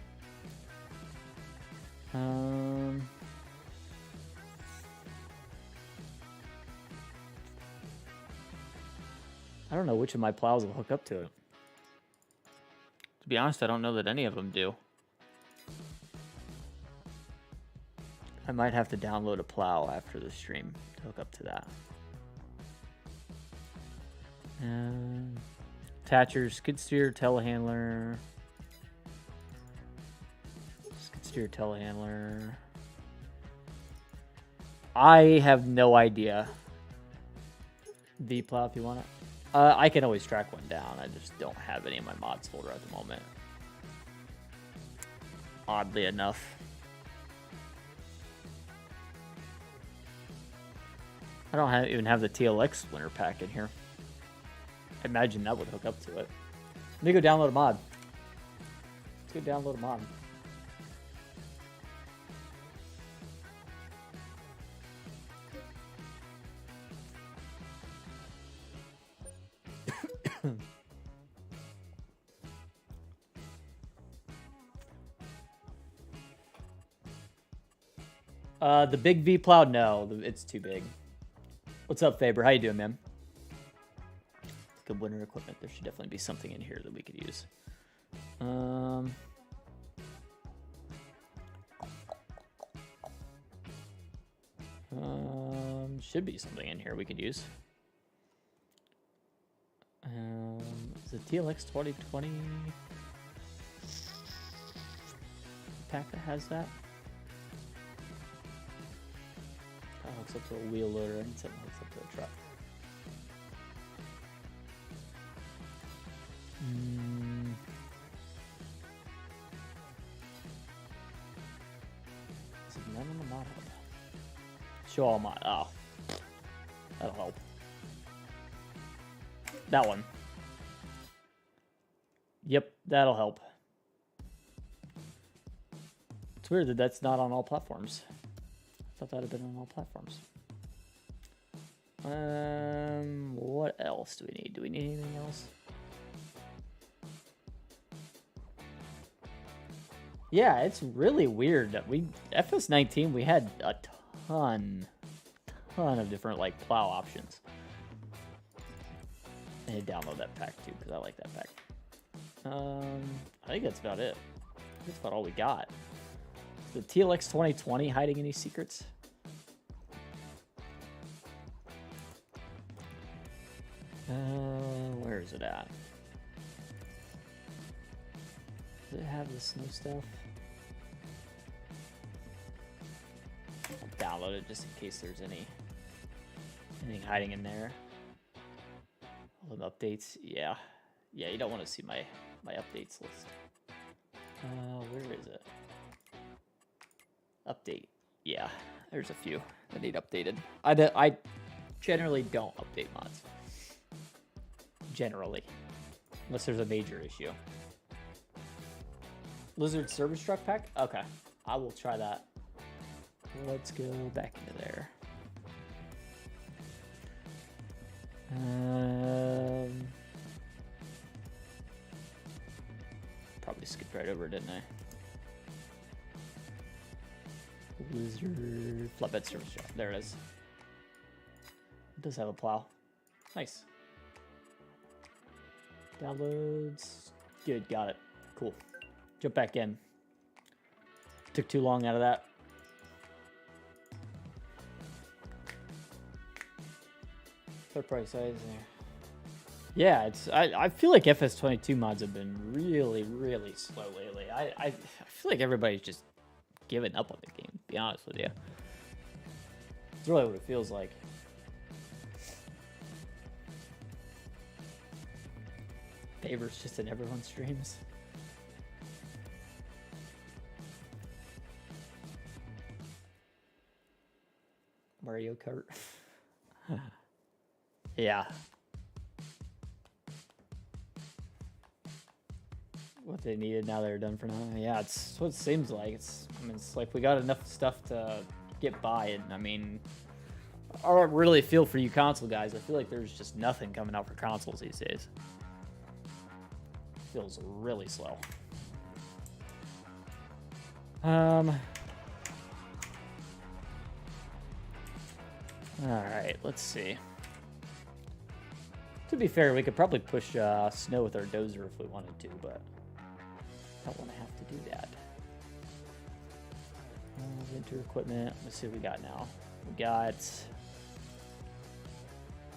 I don't know which of my plows will hook up to it. To be honest, I don't know that any of them do. I might have to download a plow after the stream to hook up to that. Attachers, skid steer, telehandler. Skid steer, telehandler. I have no idea. V plow if you want it. I can always track one down. I just don't have any in my mods folder at the moment. Oddly enough. I don't even have the TLX splinter pack in here. I imagine that would hook up to it. Let me go download a mod. Let's go download a mod. The big V plow? No, it's too big. What's up, Faber? How you doing, man? Good winter equipment. There should definitely be something in here that we could use. Should be something in here we could use. Is it TLX 2020 pack that has that? That hooks up to a wheel loader and something hooks up to a truck. Is it none on the mod hub? Show all mod. Oh. That'll help. That one. Yep, that'll help. It's weird that that's not on all platforms. I thought that'd have been on all platforms. What else do we need? Do we need anything else? Yeah, it's really weird that FS19 we had a ton of different like plow options. I need to download that pack too because I like that pack. I think that's about it. That's about all we got. Is the TLX 2020 hiding any secrets? Where is it at? Does it have the snow stuff? I'll download it just in case there's anything hiding in there. All the updates, yeah. Yeah, you don't want to see my updates list. Where is it? Update. Yeah, there's a few that need updated. I generally don't update mods. Generally. Unless there's a major issue. Lizard service truck pack? Okay. I will try that. Let's go back into there. Probably skipped right over it, didn't I? Lizard flatbed service truck. There it is. It does have a plow. Nice. Downloads. Good, got it. Cool. Jump back in. Took too long out of that. Third party size there. Yeah, it's I feel like FS22 mods have been really slow lately. I feel like everybody's just giving up on the game, to be honest with you. It's really what it feels like. Favors just in everyone's streams. Mario Kart. Yeah. What they needed, now they're done for now. Yeah, it's what it seems like. It's like we got enough stuff to get by, and I mean, I don't really feel for you console guys. I feel like there's just nothing coming out for consoles these days. Feels really slow. Alright, let's see. To be fair, we could probably push snow with our dozer if we wanted to, but I don't want to have to do that. Winter equipment. Let's see what we got now. We got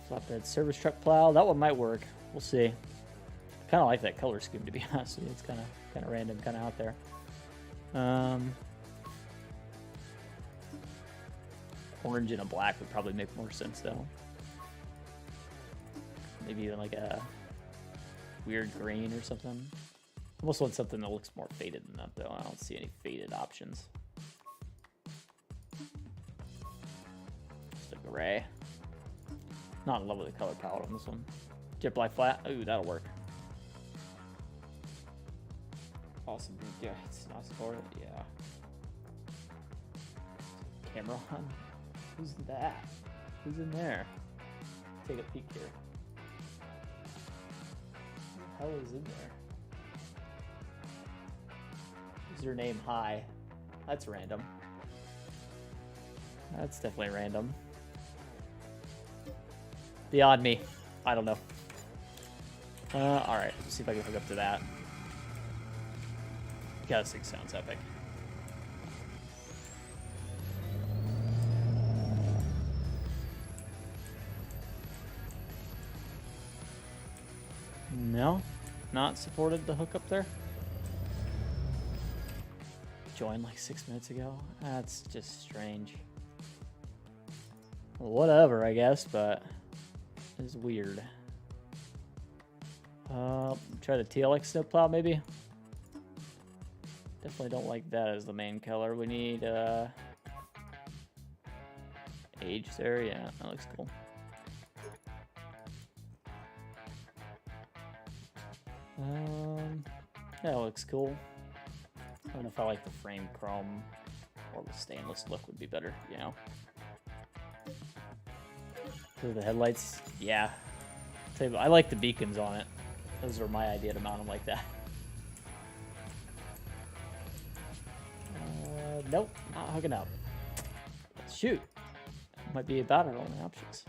flatbed service truck plow. That one might work. We'll see. Kind of like that color scheme, to be honest with you. It's kind of random, kind of out there. Orange and a black would probably make more sense, though. Maybe even like a weird green or something. Almost want something that looks more faded than that, though. I don't see any faded options. Just a gray. Not in love with the color palette on this one. Jet black flat. Ooh, that'll work. Awesome. Yeah, it's nice for it. Yeah. Camera on. Who's that? Who's in there? Take a peek here. Who the hell is in there? Username hi. That's random. That's definitely random. Beyond me. I don't know. Alright, let's see if I can hook up to that. God, this thing sounds epic. No, not supported the hookup there. Joined like 6 minutes ago. That's just strange. Whatever, I guess, but it's weird. Try the TLX snowplow, maybe? Definitely don't like that as the main color. We need, age there. Yeah, that looks cool. That looks cool. I don't know if I like the frame chrome or the stainless look would be better, you know? For the headlights, yeah. I like the beacons on it. Those are my idea to mount them like that. Nope, not hooking up. Shoot. Might be about our only options.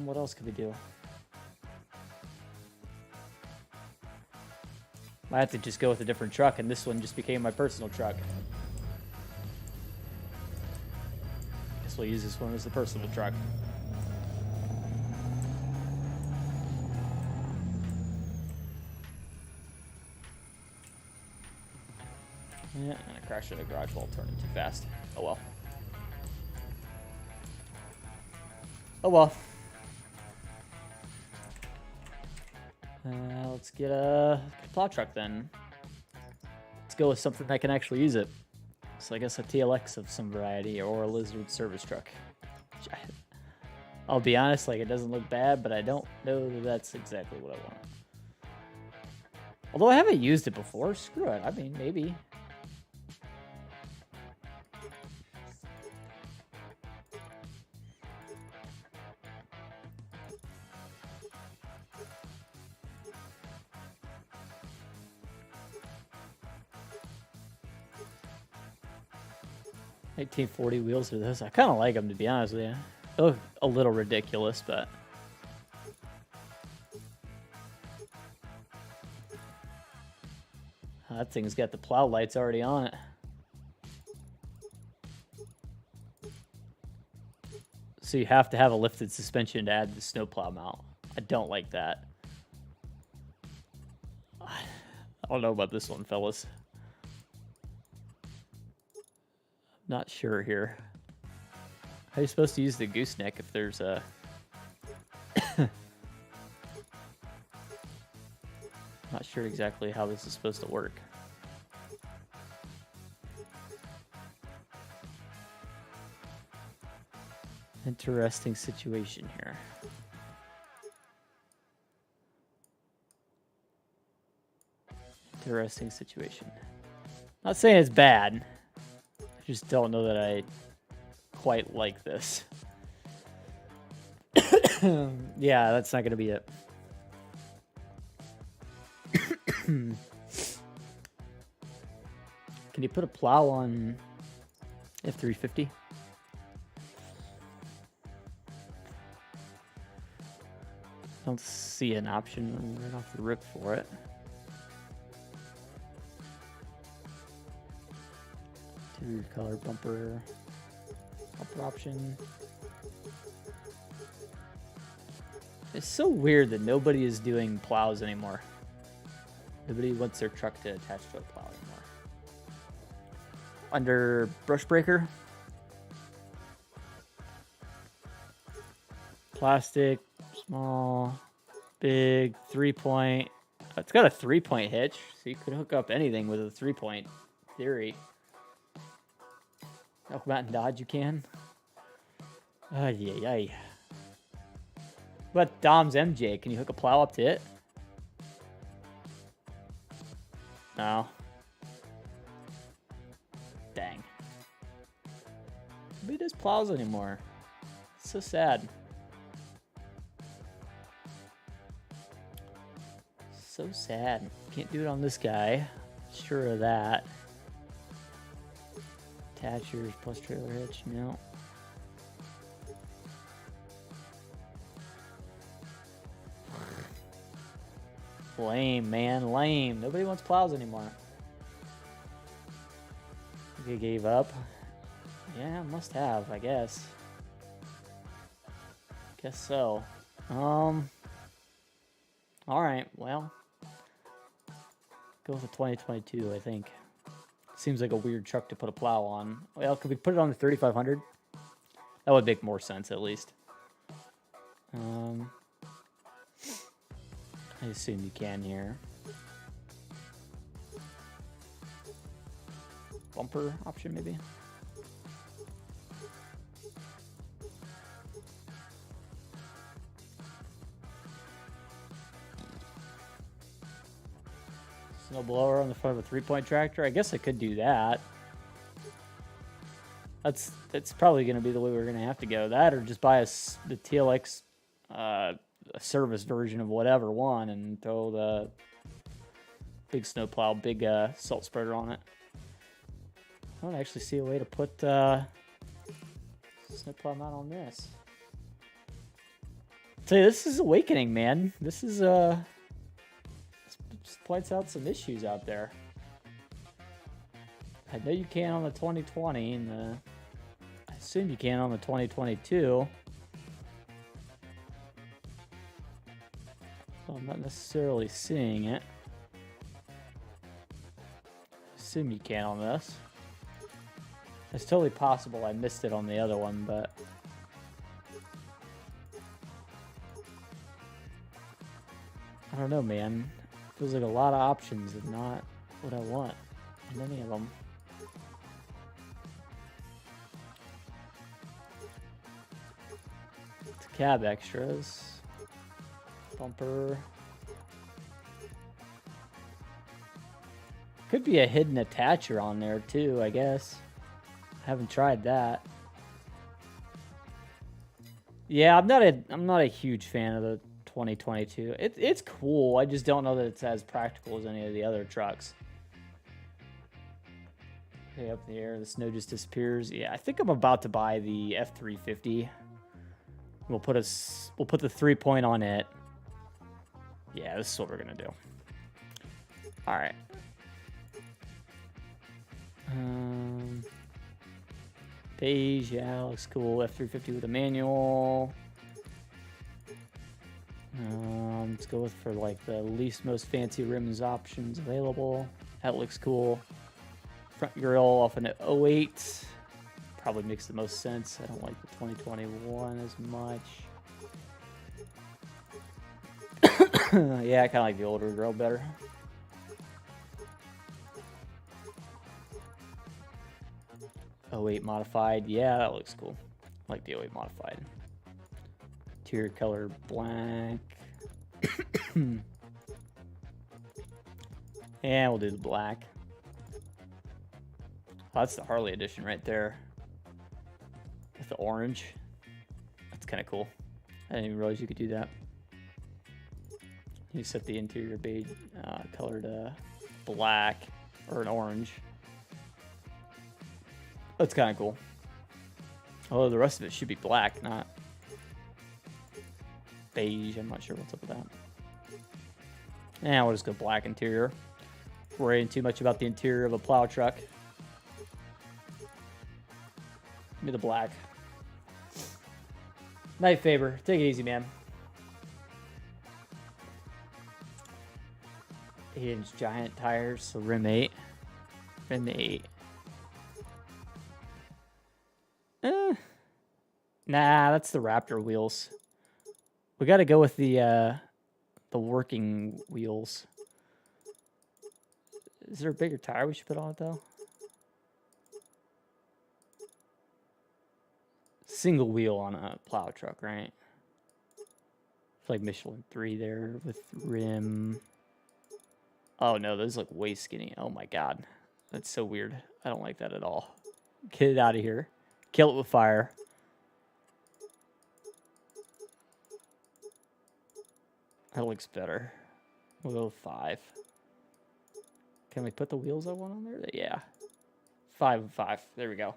What else could we do? Might have to just go with a different truck, and this one just became my personal truck. Guess we'll use this one as the personal truck. Yeah, and I crashed in a garage while turning too fast. Oh well. Oh well. Let's get a plow truck then. Let's go with something that can actually use it. So I guess a TLX of some variety or a Lizard service truck. I'll be honest, like it doesn't look bad, but I don't know that that's exactly what I want. Although I haven't used it before, screw it. I mean, maybe. $1840 wheels are those. I kind of like them, to be honest with you. They look a little ridiculous, but that thing's got the plow lights already on it. So you have to have a lifted suspension to add the snowplow mount. I don't like that. I don't know about this one, fellas. Not sure here. How are you supposed to use the gooseneck if there's a... Not sure exactly how this is supposed to work. Interesting situation here. Interesting situation. Not saying it's bad. I just don't know that I quite like this. Yeah, that's not going to be it. Can you put a plow on F350? I don't see an option right off the rip for it. Interior color bumper option. It's so weird that nobody is doing plows anymore. Nobody wants their truck to attach to a plow anymore. Under brush breaker, plastic, small, big, 3-point. It's got a 3-point hitch, so you could hook up anything with a 3-point theory. Help out and Dodge you can. Yeah. What about Dom's MJ? Can you hook a plow up to it? No. Dang. Nobody does plows anymore. It's so sad. So sad. Can't do it on this guy. Sure of that. Attachers plus trailer hitch. No. Lame, man. Lame. Nobody wants plows anymore. They gave up. Yeah, must have, I guess. Guess so. Alright, well. Go with a 2022, I think. Seems like a weird truck to put a plow on. Well, could we put it on the 3500? That would make more sense, at least. I assume you can here. Bumper option, maybe? Snow blower on the front of a 3-point tractor. I guess I could do that. That's probably going to be the way we're going to have to go. That or just buy the TLX a service version of whatever one and throw the big snowplow, big salt spreader on it. I don't actually see a way to put snowplow mount on this. I'll tell you, this is awakening, man. This is this points out some issues out there. I know you can on the 2020, and I assume you can on the 2022. So I'm not necessarily seeing it. I assume you can on this. It's totally possible I missed it on the other one, but I don't know, man. Feels like a lot of options and not what I want in any of them. It's cab extras. Bumper. Could be a hidden attacher on there too, I guess. I haven't tried that. Yeah, I'm not a huge fan of the 2022. It's cool. I just don't know that it's as practical as any of the other trucks. Okay, up in the air, the snow just disappears. Yeah, I think I'm about to buy the F350. We'll put the 3-point on it. Yeah, this is what we're gonna do. All right. Beige, yeah, looks cool. F350 with a manual. Let's go with for like the least most fancy rims options available. That looks cool. Front grill off an 08. Probably makes the most sense. I don't like the 2021 as much. Yeah, I kind of like the older grill better. '08 modified. Yeah, that looks cool. I like the '08 modified. Interior color black. Yeah, we'll do the black. Oh, that's the Harley edition right there. With the orange. That's kind of cool. I didn't even realize you could do that. You set the interior beige color to black or an orange. That's kind of cool. Although the rest of it should be black, not beige. I'm not sure what's up with that. Yeah, we'll just go black interior. Worrying too much about the interior of a plow truck. Give me the black. Night favor. Take it easy, man. 8-inch giant tires, so rim 8. Rim 8. Nah, that's the Raptor wheels. We got to go with the working wheels. Is there a bigger tire we should put on it though? Single wheel on a plow truck, right? It's like Michelin 3 there with rim. Oh no, those look way skinny. Oh my god. That's so weird. I don't like that at all. Get it out of here. Kill it with fire. That looks better. We'll go with 5. Can we put the wheels I want on there? Yeah. 5 and 5. There we go.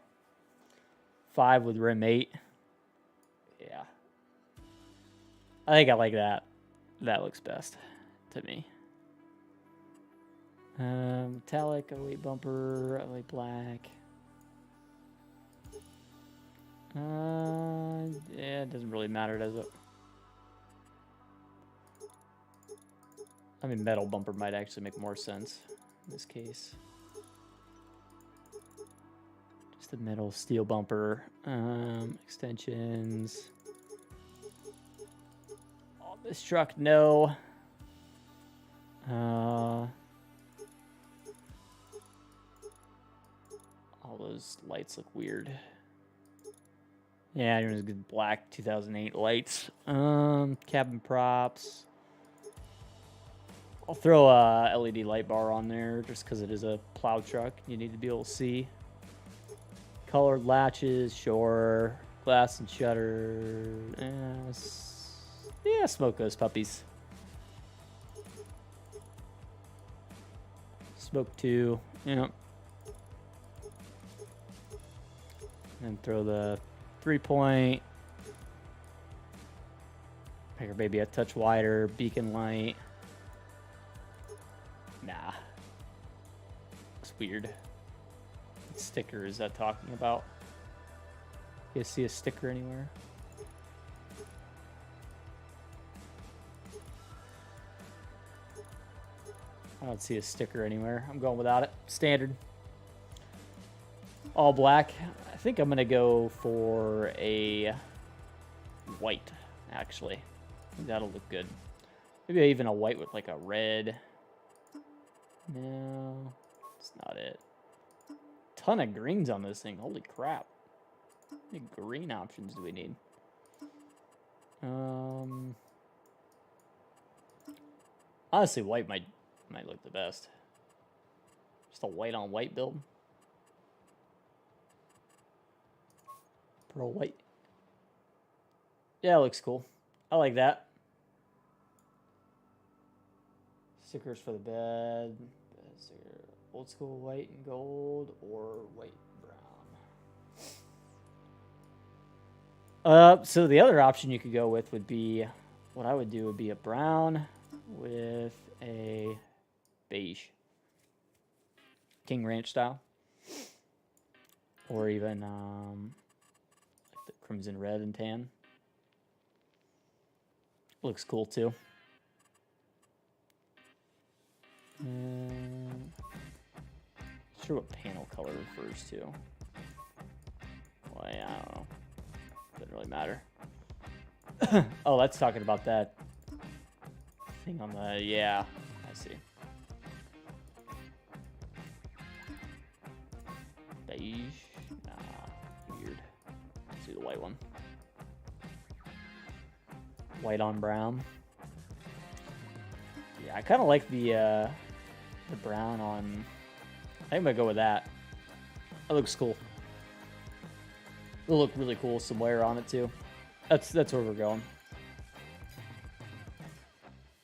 5 with rim 8. Yeah. I think I like that. That looks best to me. Metallic, 08 bumper, 08 black. Yeah, it doesn't really matter, does it? I mean, metal bumper might actually make more sense in this case. Just the middle steel bumper. Extensions. Oh, this truck, no. All those lights look weird. Yeah, there's good black 2008 lights. Cabin props. I'll throw a LED light bar on there just because it is a plow truck. You need to be able to see. Colored latches, sure. Glass and shutter. Yeah, smoke those puppies. Smoke 2. Yeah. And throw the 3-point. Make her baby a touch wider. Beacon light. Nah. Looks weird. What sticker is that talking about? You see a sticker anywhere? I don't see a sticker anywhere. I'm going without it. Standard. All black. I think I'm going to go for a white, actually. I think that'll look good. Maybe even a white with like a red. No, it's not it. Ton of greens on this thing. Holy crap. How many green options do we need? Honestly, white might look the best. Just a white on white build. Pearl white. Yeah, it looks cool. I like that. Stickers for the bed. Is there old school white and gold or white brown? So the other option you could go with would be, what I would do would be a brown with a beige. King Ranch style. Or even like the crimson red and tan. Looks cool too. Not sure what panel color refers to. Well, yeah, I don't know. Doesn't really matter. Oh, that's talking about that thing on the... Yeah, I see. Beige? Nah, weird. Let's do the white one. White on brown. Yeah, I kind of like the brown on... I think I'm going to go with that. That looks cool. It'll look really cool. Some wear on it, too. That's where we're going.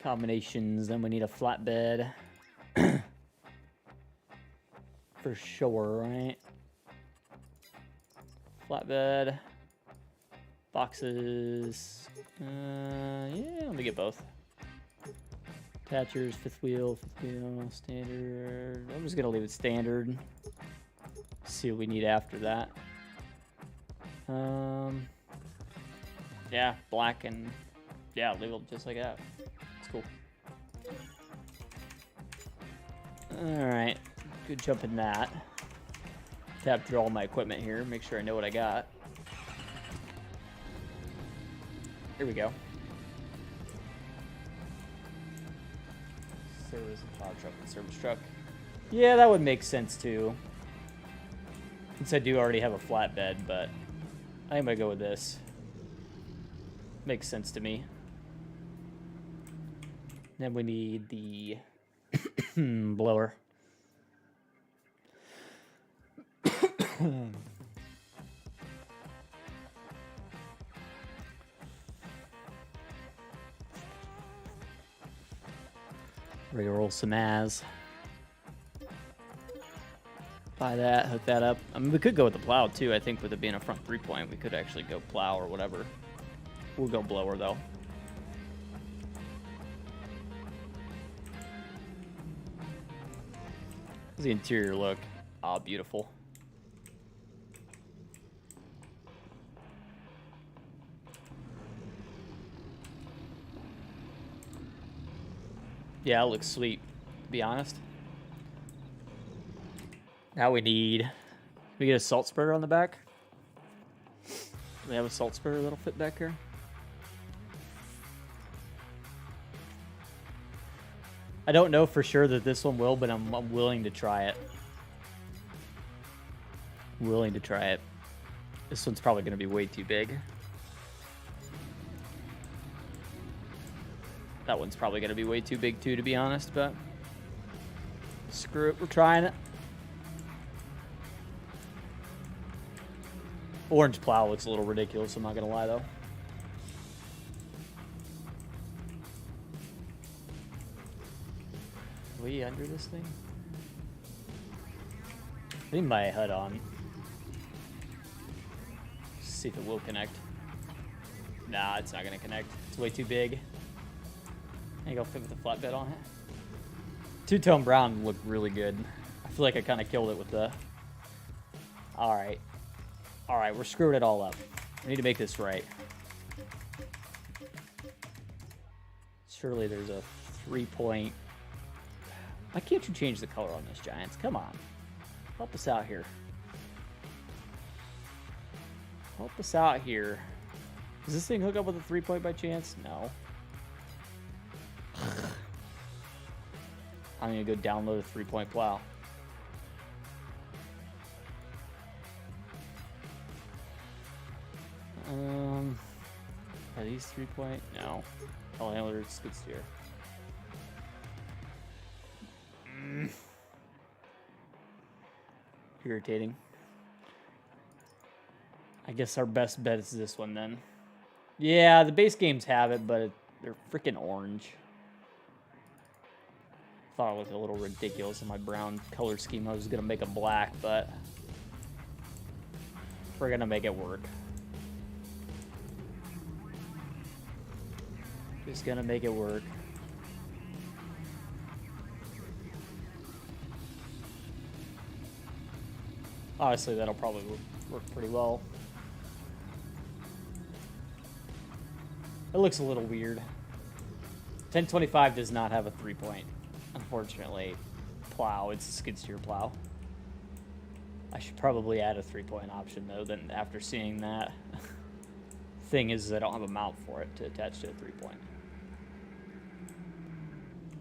Combinations. Then we need a flatbed. For sure, right? Flatbed. Boxes. Yeah, let me get both. Attachers, fifth wheel, standard. I'm just going to leave it standard. See what we need after that. Yeah, black and... Yeah, leave it just like that. It's cool. Alright. Good jump in that. Tab through all my equipment here. Make sure I know what I got. Here we go. Service and plow truck and service truck. Yeah, that would make sense too. Since I do already have a flatbed, but I'm gonna go with this. Makes sense to me. Then we need the blower. Ready to roll some as. Buy that, hook that up. I mean, we could go with the plow too. I think with it being a front 3-point, we could actually go plow or whatever. We'll go blower though. How's the interior look? Ah, beautiful. Yeah, it looks sweet, to be honest. Now we need We get a salt spreader on the back. We have a salt spreader that'll fit back here. I don't know for sure that this one will, but I'm willing to try it. Willing to try it. This one's probably going to be way too big. That one's probably going to be way too big too, to be honest, but screw it, we're trying it. Orange plow looks a little ridiculous, I'm not going to lie, though. Are we under this thing? I need my HUD on. See if it will connect. Nah, it's not going to connect. It's way too big. I think I'll fit with the flatbed on it. Two-tone brown looked really good. I feel like I kind of killed it with the... Alright. Alright, we're screwing it all up. I need to make this right. Surely there's a 3-point... Why can't you change the color on this, Giants? Come on. Help us out here. Help us out here. Does this thing hook up with a 3-point by chance? No. I'm going to go download a 3-point plow. Are these 3-point? No. Telehandler skid steer. Irritating. I guess our best bet is this one then. Yeah, the base games have it, but they're freaking orange. Thought it looked a little ridiculous in my brown color scheme. I was gonna make them black, but we're gonna make it work. Just gonna make it work. Honestly, that'll probably work pretty well. It looks a little weird. 1025 does not have a 3-point, unfortunately. Plow, it's a skid steer plow. I should probably add a 3-point option though, then after seeing that. Thing is, I don't have a mount for it to attach to a 3-point.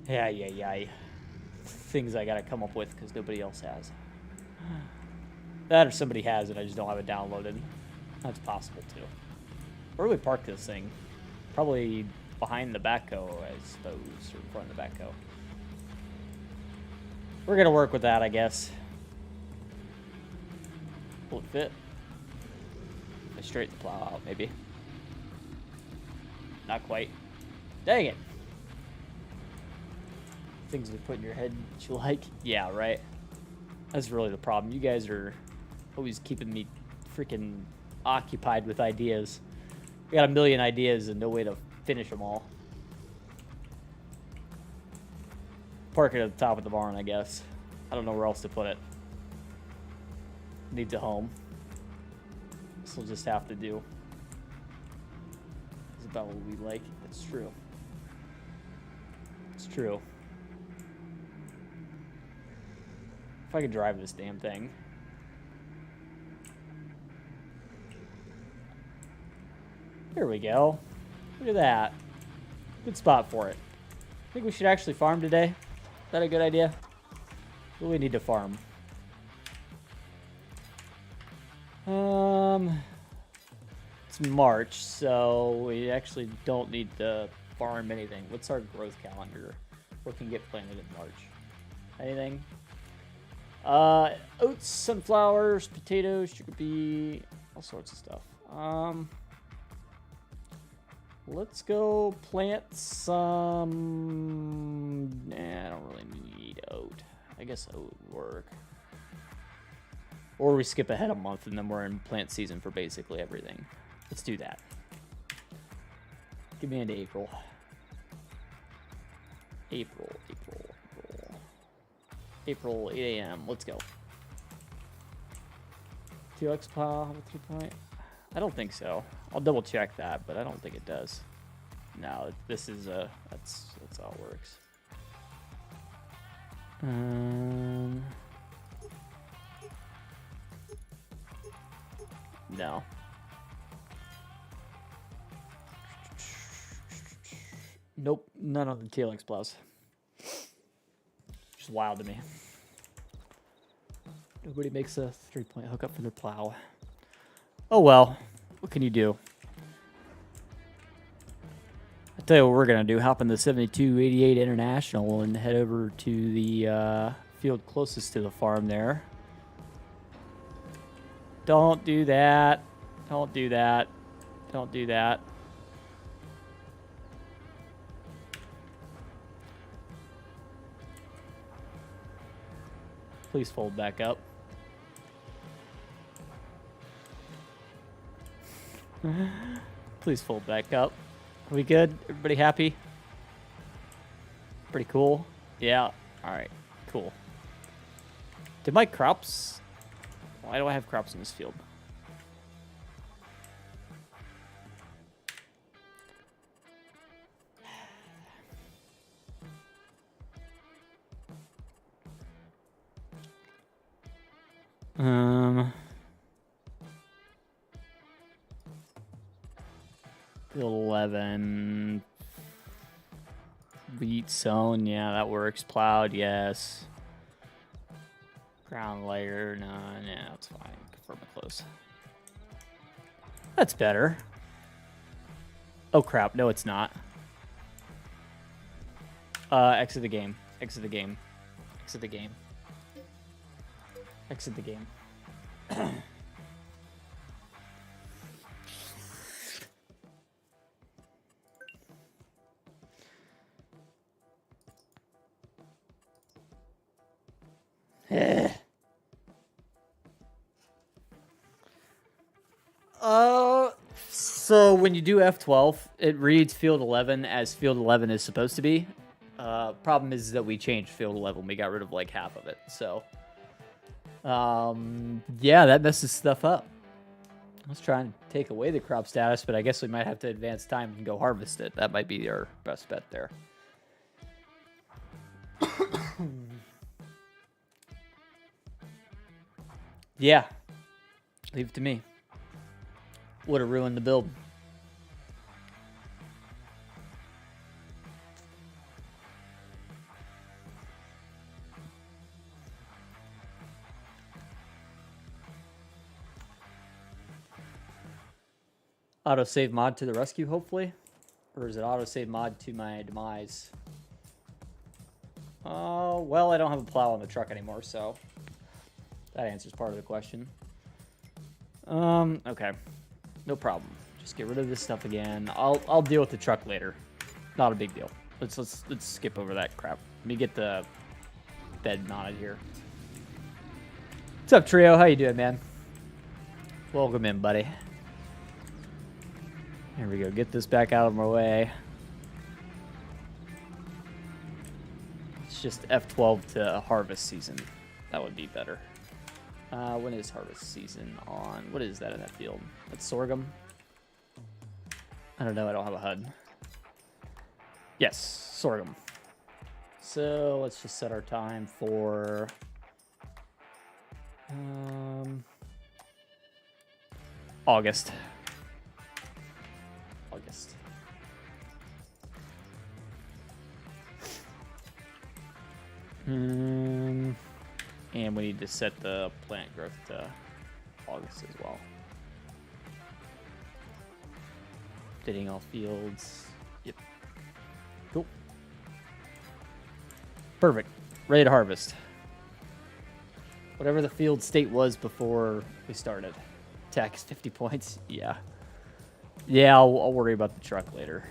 Yeah. Things I gotta come up with because nobody else has. That or somebody has it, I just don't have it downloaded. That's possible too. Where do we park this thing? Probably behind the backhoe, I suppose, or in front of the backhoe. We're gonna work with that, I guess. Will it fit? I straighten the plow out, maybe. Not quite. Dang it! Things that put in your head that you like. Yeah, right. That's really the problem. You guys are always keeping me freaking occupied with ideas. We got a million ideas and no way to finish them all. Park it at the top of the barn, I guess. I don't know where else to put it. Needs a home. This will just have to do. It's about what we like. It's true. It's true. If I could drive this damn thing. Here we go. Look at that. Good spot for it. I think we should actually farm today. Is that a good idea? What do we need to farm? It's March, so we actually don't need to farm anything. What's our growth calendar? What can get planted in March? Anything? Oats, sunflowers, potatoes, sugar beet, all sorts of stuff. Let's go plant some... Nah, I don't really need oat. I guess oat would work. Or we skip ahead a month and then we're in plant season for basically everything. Let's do that. Give me into April. April, 8 a.m. Let's go. 2x plow with 3-point? I don't think so. I'll double check that, but I don't think it does. No, this is that's how it works. No. Nope, none on the TLX Plus. Just wild to me. Nobody makes a 3-point hookup for their plow. Oh well, what can you do? I'll tell you what we're gonna do. Hop in the 7288 International and head over to the field closest to the farm there. Don't do that. Don't do that. Don't do that. Please fold back up. Please fold back up. Are we good? Everybody happy? Pretty cool. Yeah. All right. Cool. Did my crops... Why do I have crops in this field? Field 11. Wheat sown, yeah, that works. Plowed, yes. Ground layer, no, it's fine. Confirm it close. That's better. Oh crap, no it's not. Exit the game. Exit the game. Exit the game. Exit the game. So when you do F12, it reads field 11 as field 11 is supposed to be. Problem is that we changed field 11. We got rid of like half of it. So, yeah, that messes stuff up. Let's try and take away the crop status, but I guess we might have to advance time and go harvest it. That might be our best bet there. Yeah. Leave it to me. Would have ruined the build. Autosave mod to the rescue, hopefully? Or is it autosave mod to my demise? Oh, well, I don't have a plow on the truck anymore, so that answers part of the question. Okay. No problem. Just get rid of this stuff again. I'll deal with the truck later. Not a big deal. Let's skip over that crap. Let me get the bed mounted here. What's up, Trio? How you doing, man? Welcome in, buddy. Here we go. Get this back out of my way. It's just F12 to harvest season. That would be better. When is harvest season on? What is that in that field? That's sorghum? I don't know. I don't have a HUD. Yes, sorghum. So let's just set our time for... August. August. And we need to set the plant growth to August as well. Updating all fields. Yep. Cool. Perfect. Ready to harvest. Whatever the field state was before we started. Tax 50 points. Yeah. Yeah, I'll worry about the truck later.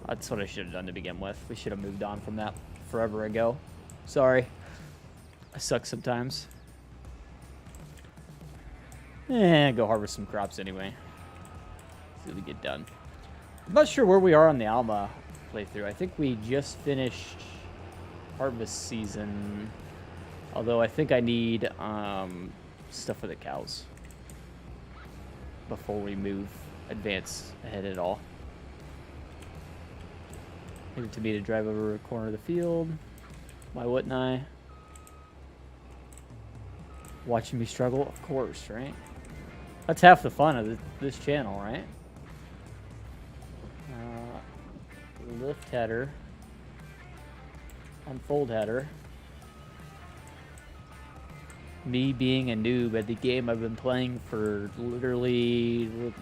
That's what I should have done to begin with. We should have moved on from that forever ago. Sorry. I suck sometimes. Go harvest some crops anyway. See what we get done. I'm not sure where we are on the Alma playthrough. I think we just finished harvest season. Although I think I need stuff for the cows before we advance ahead at all. Leave it to me to drive over a corner of the field. Why wouldn't I? Watching me struggle? Of course, right? That's half the fun of this channel, right? Lift header. Unfold header. Me being a noob at the game I've been playing for literally, what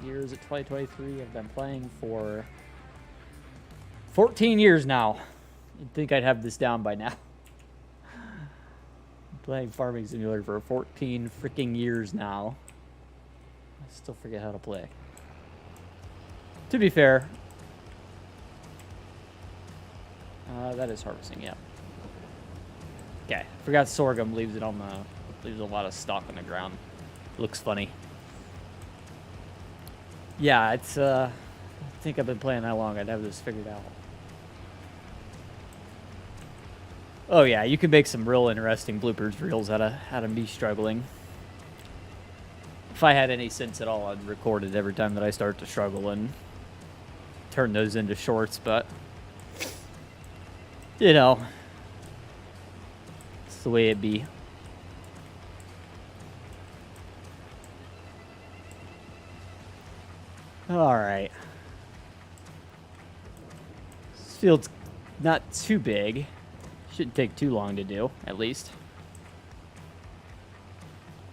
year is it, 2023? I've been playing for 14 years now. You'd think I'd have this down by now. I'm playing Farming Simulator for 14 freaking years now. I still forget how to play. To be fair, that is harvesting, yeah. Okay, forgot sorghum leaves a lot of stalk on the ground. Looks funny. Yeah, it's I think I've been playing that long. I'd have this figured out. Oh yeah, you can make some real interesting bloopers reels out of me struggling. If I had any sense at all, I'd record it every time that I start to struggle and turn those into shorts, but you know, it's the way it be. All right. This field's not too big. Shouldn't take too long to do, at least.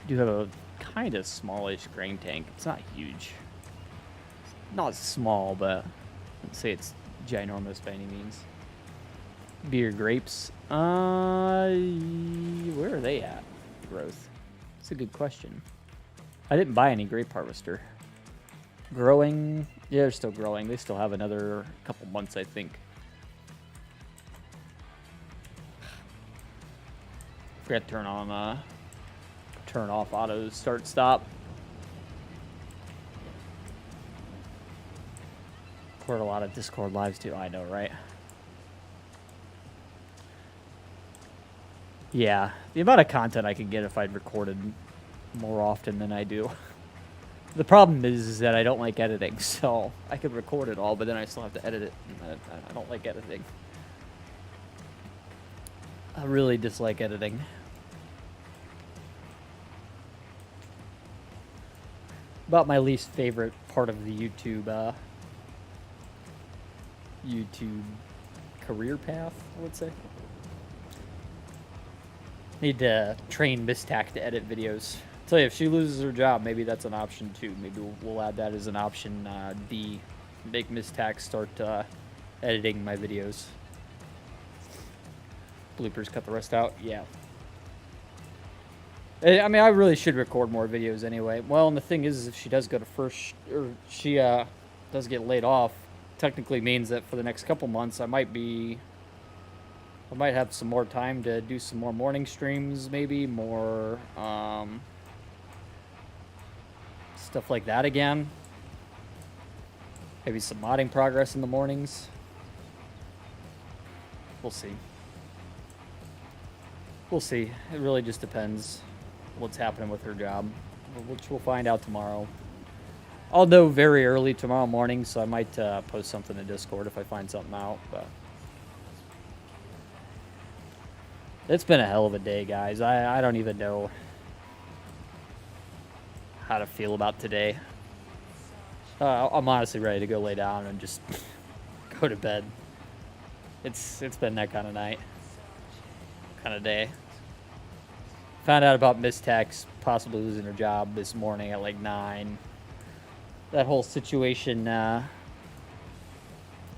Do have a kind of smallish grain tank. It's not huge. It's not small, but I wouldn't say it's ginormous by any means. Beer grapes. Where are they at? Growth. That's a good question. I didn't buy any grape harvester. Growing. Yeah, they're still growing. They still have another couple months, I think. Forgot to turn off auto start stop. Record a lot of Discord lives too. I know, right? Yeah, the amount of content I could get if I'd recorded more often than I do. The problem is that I don't like editing, so I could record it all, but then I still have to edit it. I don't like editing. I really dislike editing. About my least favorite part of the YouTube career path, I would say. Need to train Miss Tack to edit videos. Tell you, if she loses her job, maybe that's an option too. Maybe we'll add that as an option D. Make Miss Tack start editing my videos. Bloopers, cut the rest out. Yeah. I mean, I really should record more videos anyway. Well, and the thing is, if she does go to she does get laid off, technically means that for the next couple months, I might have some more time to do some more morning streams, maybe more stuff like that again. Maybe some modding progress in the mornings. We'll see. We'll see. It really just depends what's happening with her job, which we'll find out tomorrow. I'll know very early tomorrow morning, so I might post something in Discord if I find something out. But it's been a hell of a day, guys. I don't even know how to feel about today. I'm honestly ready to go lay down and just go to bed. It's been that kind of night, kind of day. Found out about Miss Tax possibly losing her job this morning at like 9. That whole situation,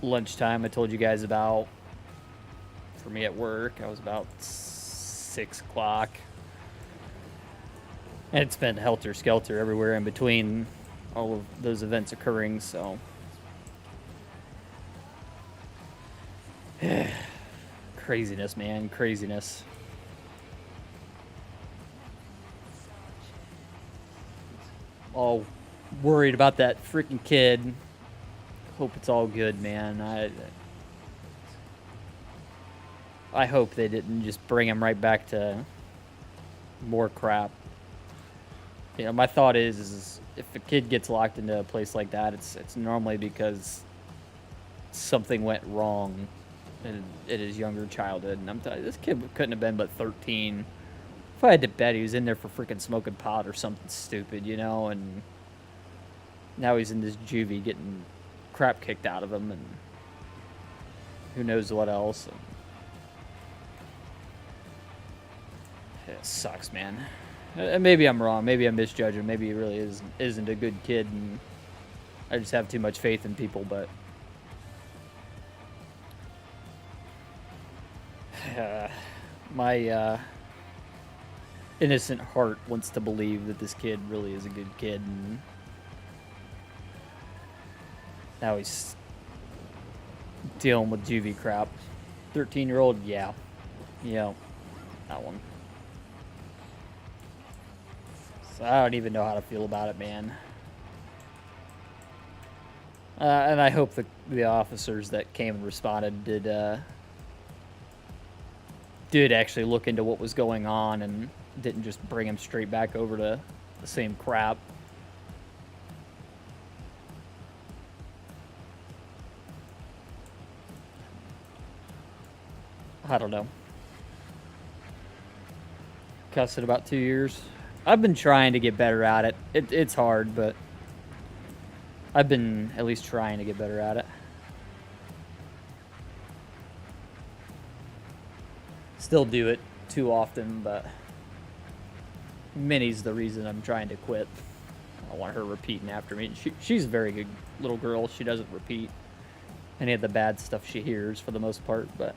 lunchtime I told you guys about. For me at work, I was about 6 o'clock. And it's been helter-skelter everywhere in between all of those events occurring, so. Craziness, man, craziness. All worried about that freaking kid. Hope it's all good, man. I hope they didn't just bring him right back to more crap. You know, my thought is if a kid gets locked into a place like that, it's normally because something went in his younger childhood. And I'm telling you, this kid couldn't have been but 13. If I had to bet, he was in there for freaking smoking pot or something stupid, you know, and now he's in this juvie getting crap kicked out of him, and who knows what else. It sucks, man. Maybe I'm wrong. Maybe I'm misjudging. Maybe he really isn't a good kid, and I just have too much faith in people, but my innocent heart wants to believe that this kid really is a good kid, and now he's dealing with juvie crap. 13-year-old, yeah, that one. So I don't even know how to feel about it, man. And I hope the officers that came and responded did actually look into what was going on and didn't just bring him straight back over to the same crap. I don't know. Cussed it about 2 years. I've been trying to get better at it. It's hard, but I've been at least trying to get better at it. Still do it too often, but Minnie's the reason I'm trying to quit. I don't want her repeating after me. She's a very good little girl. She doesn't repeat any of the bad stuff she hears for the most part, but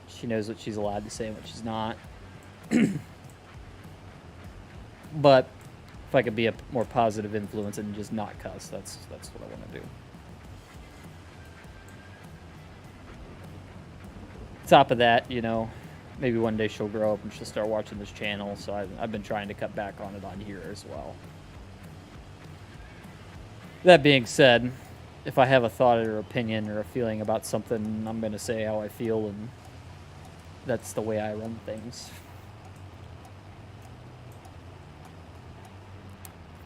she knows what she's allowed to say and what she's not. But if I could be a more positive influence and just not cuss, that's what I want to do. Top of that, you know, maybe one day she'll grow up and she'll start watching this channel, so I've been trying to cut back on it on here as well. That being said, if I have a thought or opinion or a feeling about something, I'm going to say how I feel, and that's the way I run things.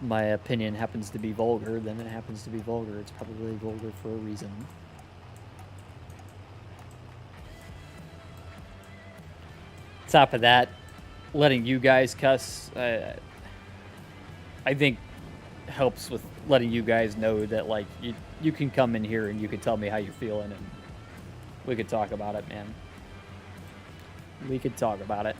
My opinion happens to be vulgar, then it happens to be vulgar. It's probably vulgar for a reason. Top of that, letting you guys cuss, I think helps with letting you guys know that, like, you can come in here and you can tell me how you're feeling, and we could talk about it, man. We could talk about it.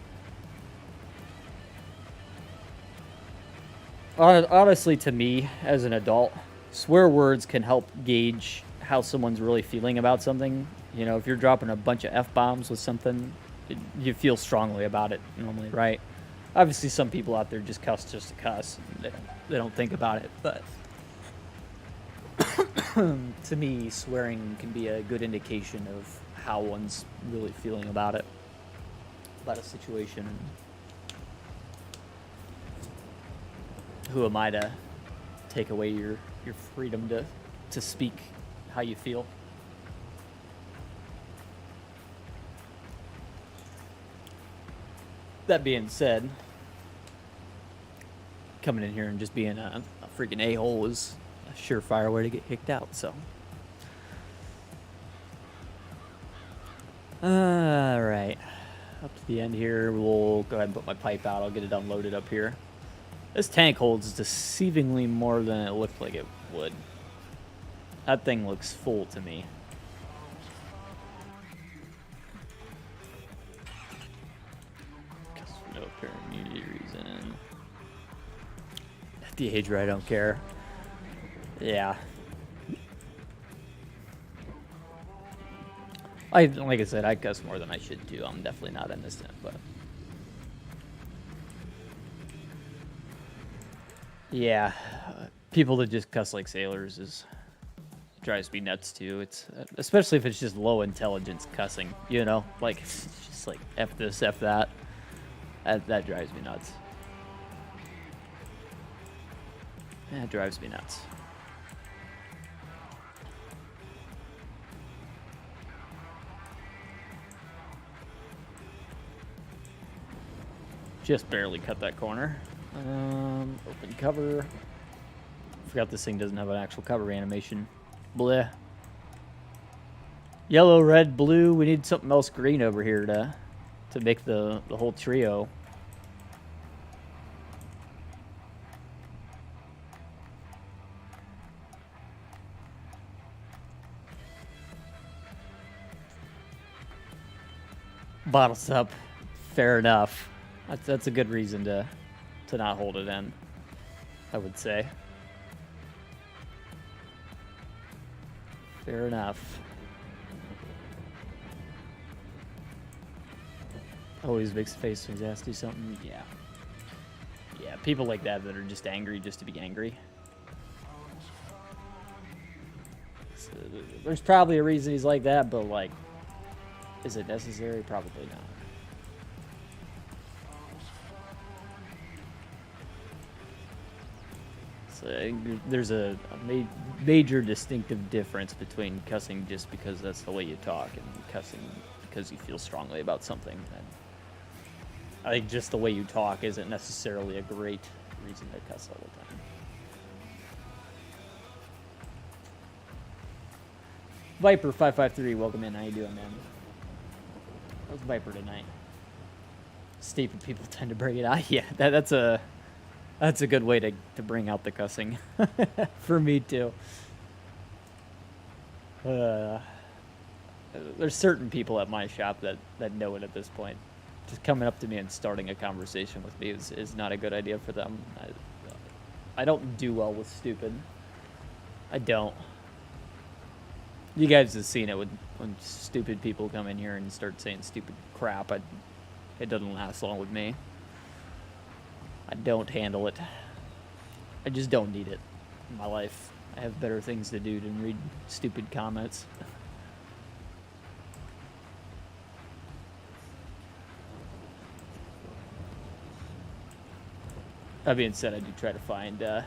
Honestly, to me, as an adult, swear words can help gauge how someone's really feeling about something. You know, if you're dropping a bunch of F-bombs with something, you feel strongly about it normally, right? Obviously, some people out there just cuss just to cuss. They don't think about it, but to me, swearing can be a good indication of how one's really feeling about it, about a situation. Who am I to take away your freedom to speak how you feel? That being said, coming in here and just being a freaking a-hole is a surefire way to get kicked out, so. Alright. Up to the end here, we'll go ahead and put my pipe out. I'll get it unloaded up here. This tank holds deceivingly more than it looked like it would. That thing looks full to me. For no apparent immediate reason. Dehydrate, I don't care. Yeah. Like I said, I cuss more than I should too. I'm definitely not innocent, but yeah, people that just cuss like sailors drives me nuts too. It's especially if it's just low intelligence cussing, you know, like it's just like F this, F that. That drives me nuts. That drives me nuts. Just barely cut that corner. Open cover. Forgot this thing doesn't have an actual cover animation. Bleh. Yellow, red, blue. We need something else green over here to to make the whole trio. Bottles up. Fair enough. That's a good reason to not hold it in, I would say. Fair enough. Always makes a face when he's asked to do something. Yeah. Yeah, people like that are just angry just to be angry. So, there's probably a reason he's like that, but like, is it necessary? Probably not. So there's a major distinctive difference between cussing just because that's the way you talk and cussing because you feel strongly about something. And I think just the way you talk isn't necessarily a great reason to cuss all the time. Viper553, welcome in. How you doing, man? How's Viper tonight? Stupid people tend to bring it out. Yeah, that's a good way to bring out the cussing. For me too. There's certain people at my shop that know it at this point. Just coming up to me and starting a conversation with me is not a good idea for them. I don't do well with stupid. I don't. You guys have seen it when stupid people come in here and start saying stupid crap. It doesn't last long with me. I don't handle it. I just don't need it in my life. I have better things to do than read stupid comments. That being said, I do try to find a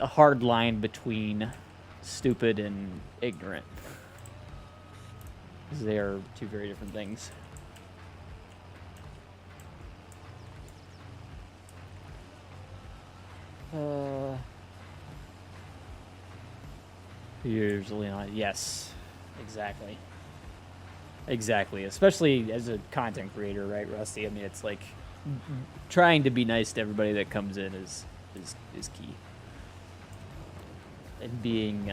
hard line between stupid and ignorant. Because they are two very different things. Usually not. Yes, exactly. Exactly, especially as a content creator, right, Rusty? I mean, it's like trying to be nice to everybody that comes in is key, and being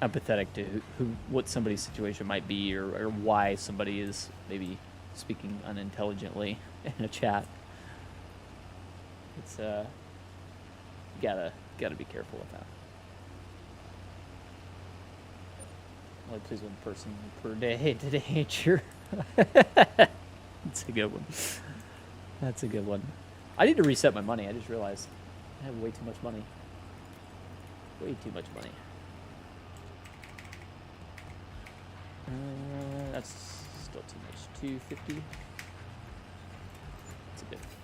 empathetic to what somebody's situation might be, or why somebody is maybe speaking unintelligently in a chat. It's gotta be careful with that. Only please one person per day today, sure. That's a good one. That's a good one. I need to reset my money. I just realized I have way too much money. Way too much money. That's still too much. 250.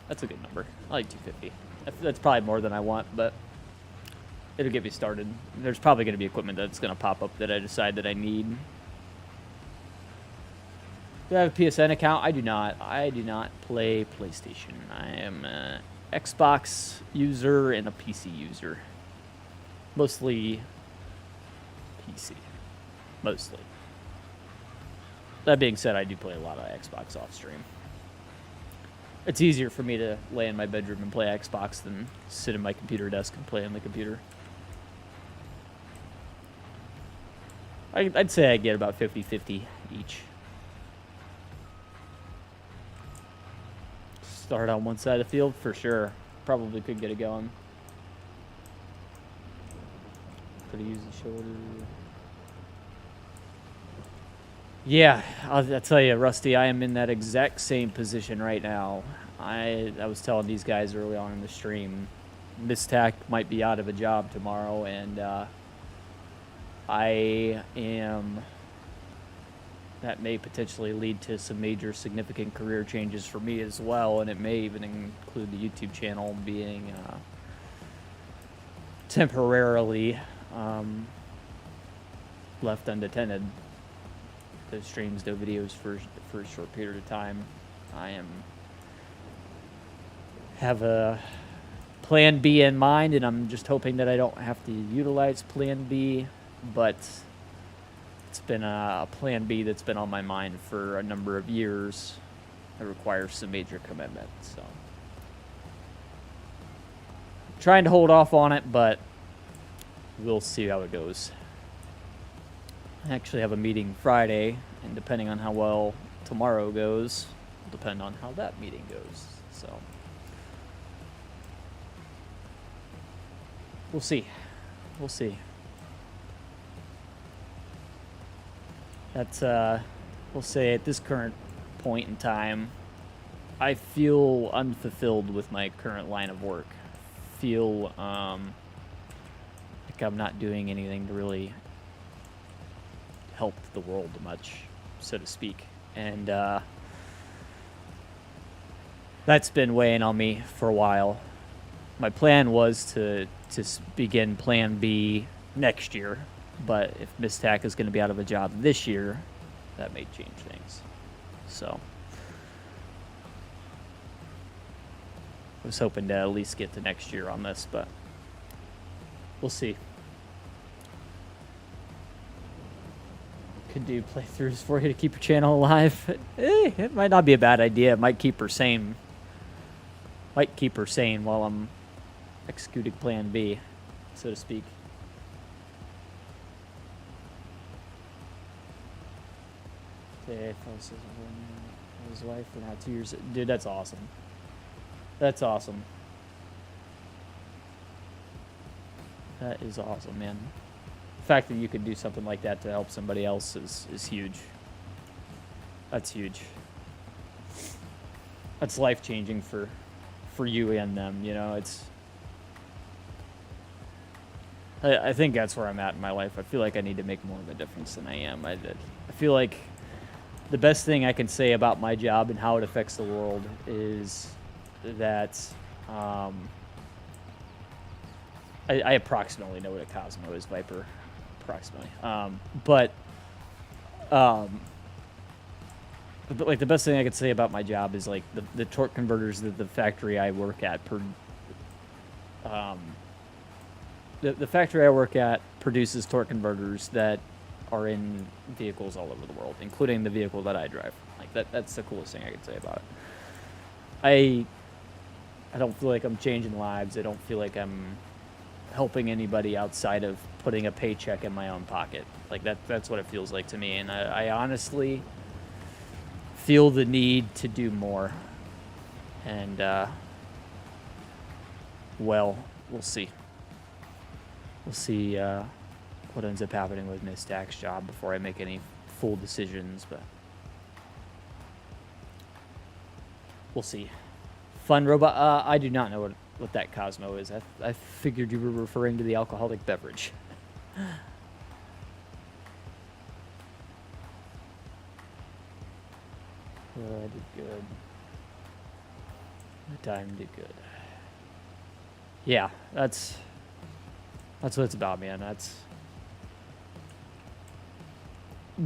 That's a good number. I like 250. That's probably more than I want, but it'll get me started. There's probably going to be equipment that's going to pop up that I decide that I need. Do I have a PSN account? I do not. I do not play PlayStation. I am an Xbox user and a PC user. Mostly PC. Mostly. That being said, I do play a lot of Xbox off stream. It's easier for me to lay in my bedroom and play Xbox than sit at my computer desk and play on the computer. I'd say I get about 50-50 each. Start on one side of the field for sure. Probably could get it going. Could have used the shoulder. Yeah, I'll tell you, Rusty, I am in that exact same position right now. I was telling these guys early on in the stream, Mistac might be out of a job tomorrow, and that may potentially lead to some major significant career changes for me as well, and it may even include the YouTube channel being temporarily left unattended. The streams, no videos for a short period of time. I have a plan B in mind, and I'm just hoping that I don't have to utilize plan B, but It's been a plan B that's been on my mind for a number of years. It requires some major commitment, so trying to hold off on it, but we'll see how it goes. I actually have a meeting Friday, and depending on how well tomorrow goes, will depend on how that meeting goes. So we'll see. We'll see. That's we'll say at this current point in time, I feel unfulfilled with my current line of work. Feel like I'm not doing anything to really help the world much, so to speak. And that's been weighing on me for a while. My plan was to begin Plan B next year, but if Miss Tack is going to be out of a job this year, that may change things. So I was hoping to at least get to next year on this, but we'll see. Could do playthroughs for you to keep your channel alive. It might not be a bad idea. It might keep her sane. Might keep her sane while I'm executing Plan B, so to speak. Okay, his wife for now 2 years. Dude, that's awesome. That's awesome. That is awesome, man. The fact that you could do something like that to help somebody else is huge. That's huge. That's life-changing for you and them, you know. I think that's where I'm at in my life. I feel like I need to make more of a difference than I am. I feel like the best thing I can say about my job and how it affects the world is that I approximately know what a Cosmo is, Viper. Approximately. But like the best thing I could say about my job is like the torque converters that the factory I work at the factory I work at produces torque converters that are in vehicles all over the world, including the vehicle that I drive. Like that's the coolest thing I could say about it. I don't feel like I'm changing lives. I don't feel like I'm helping anybody outside of putting a paycheck in my own pocket. Like that's what it feels like to me. And I honestly feel the need to do more. And well, we'll see. We'll see what ends up happening with Miss Tack's job before I make any full decisions, but we'll see. Fun robot. I do not know what that Cosmo is. I figured you were referring to the alcoholic beverage. I did good. The time did good. Yeah, that's what it's about, man. That's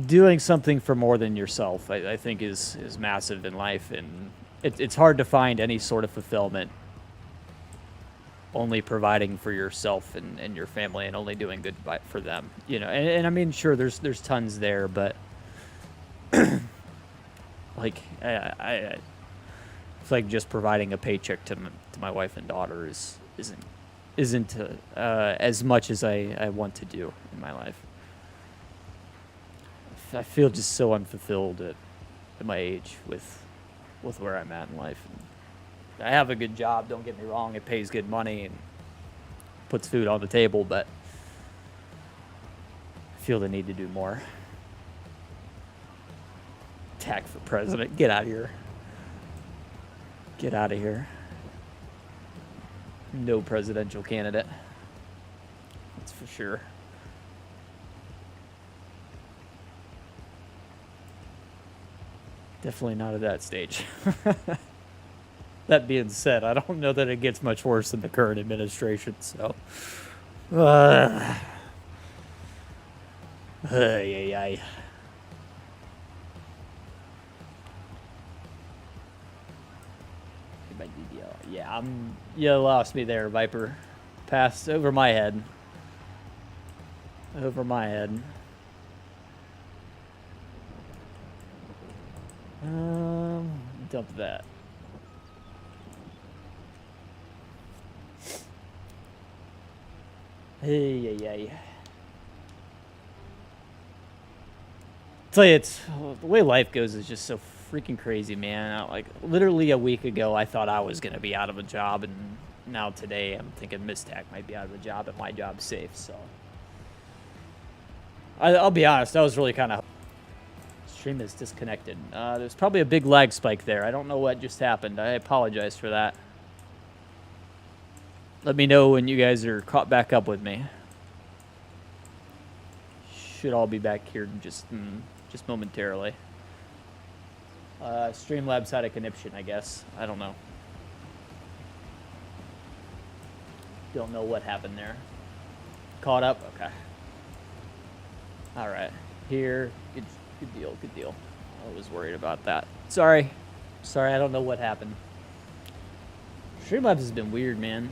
doing something for more than yourself. I think is massive in life, and it's hard to find any sort of fulfillment only providing for yourself and your family and only doing good for them, you know. And I mean, sure, there's tons there, but like I it's like just providing a paycheck to my wife and daughter isn't as much as I want to do in my life. I feel just so unfulfilled at my age with where I'm at in life. And I have a good job, don't get me wrong. It pays good money and puts food on the table, but I feel the need to do more. Tack for president. Get out of here. Get out of here. No presidential candidate. That's for sure. Definitely not at that stage. That being said, I don't know that it gets much worse than the current administration, so. Ay. Yeah, you lost me there, Viper. Passed over my head. Over my head. Dump that. Hey. Tell you, it's the way life goes is just so freaking crazy, man. Like literally a week ago, I thought I was gonna be out of a job, and now today I'm thinking Mistac might be out of a job, and my job's safe. So I'll be honest, I was really kind of. Stream is disconnected. There's probably a big lag spike there. I don't know what just happened. I apologize for that. Let me know when you guys are caught back up with me. Should all be back here just momentarily. Streamlabs had a conniption, I guess. I don't know. Don't know what happened there. Caught up? Okay. All right. Here. Good deal. I was worried about that. Sorry, I don't know what happened. Streamlabs has been weird, man.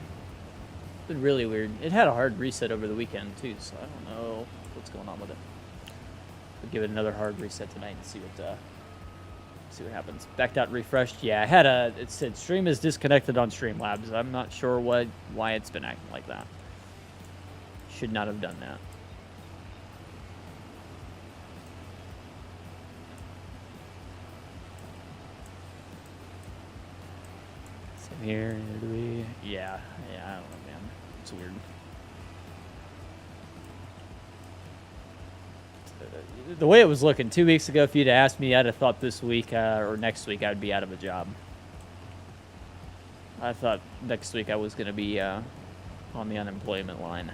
It's been really weird. It had a hard reset over the weekend, too, so I don't know what's going on with it. We'll give it another hard reset tonight and see what happens. Backed out, refreshed. Yeah, it said stream is disconnected on Streamlabs. I'm not sure why it's been acting like that. Should not have done that. Here, do we? Yeah, I don't know, man. It's weird. The way it was looking 2 weeks ago, if you'd asked me, I'd have thought this week or next week I'd be out of a job. I thought next week I was going to be on the unemployment line.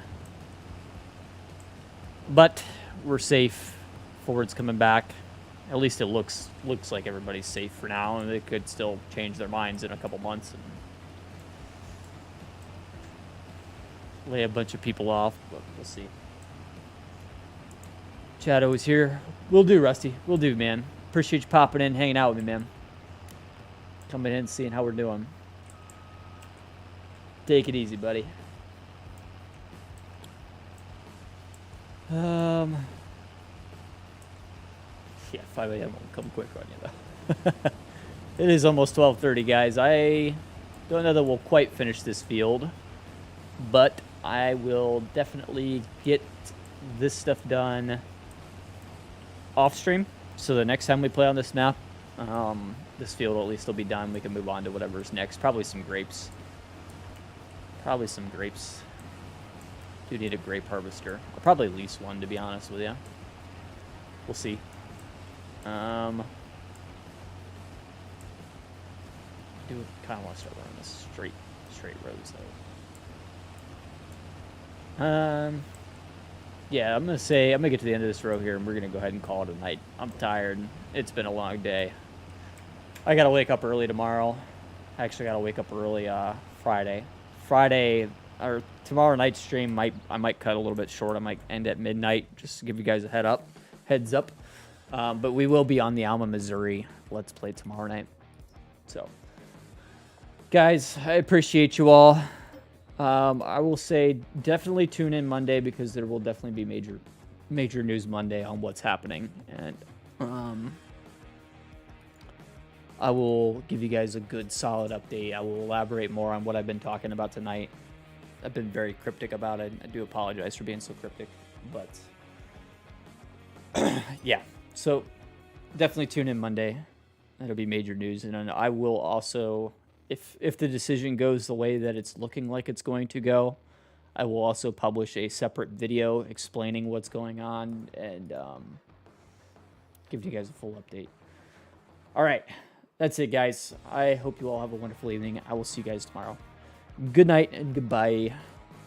But we're safe. Ford's coming back. At least it looks like everybody's safe for now, and they could still change their minds in a couple months and lay a bunch of people off, but we'll see. Shadow is here. We'll do, Rusty. We'll do, man. Appreciate you popping in, hanging out with me, man. Coming in, seeing how we're doing. Take it easy, buddy. Yeah, 5 a.m. won't come quick on you, though. It is almost 12:30, guys. I don't know that we'll quite finish this field, but I will definitely get this stuff done off stream. So the next time we play on this map, this field will at least will be done. We can move on to whatever's next. Probably some grapes. Do need a grape harvester. I'll probably lease one, to be honest with you. We'll see. Do kind of want to start running this straight roads though. Yeah, I'm gonna get to the end of this row here, and we're gonna go ahead and call it a night. I'm tired. It's been a long day. I gotta wake up early tomorrow. I actually gotta wake up early Friday. Or tomorrow night's stream I might cut a little bit short. I might end at midnight, just to give you guys a heads up. But we will be on the Alma, Missouri Let's Play tomorrow night. So, guys, I appreciate you all. I will say definitely tune in Monday, because there will definitely be major news Monday on what's happening. And I will give you guys a good, solid update. I will elaborate more on what I've been talking about tonight. I've been very cryptic about it. I do apologize for being so cryptic, but yeah. So definitely tune in Monday. That'll be major news. And then I will also, if the decision goes the way that it's looking like it's going to go, I will also publish a separate video explaining what's going on and give you guys a full update. All right. That's it, guys. I hope you all have a wonderful evening. I will see you guys tomorrow. Good night and goodbye.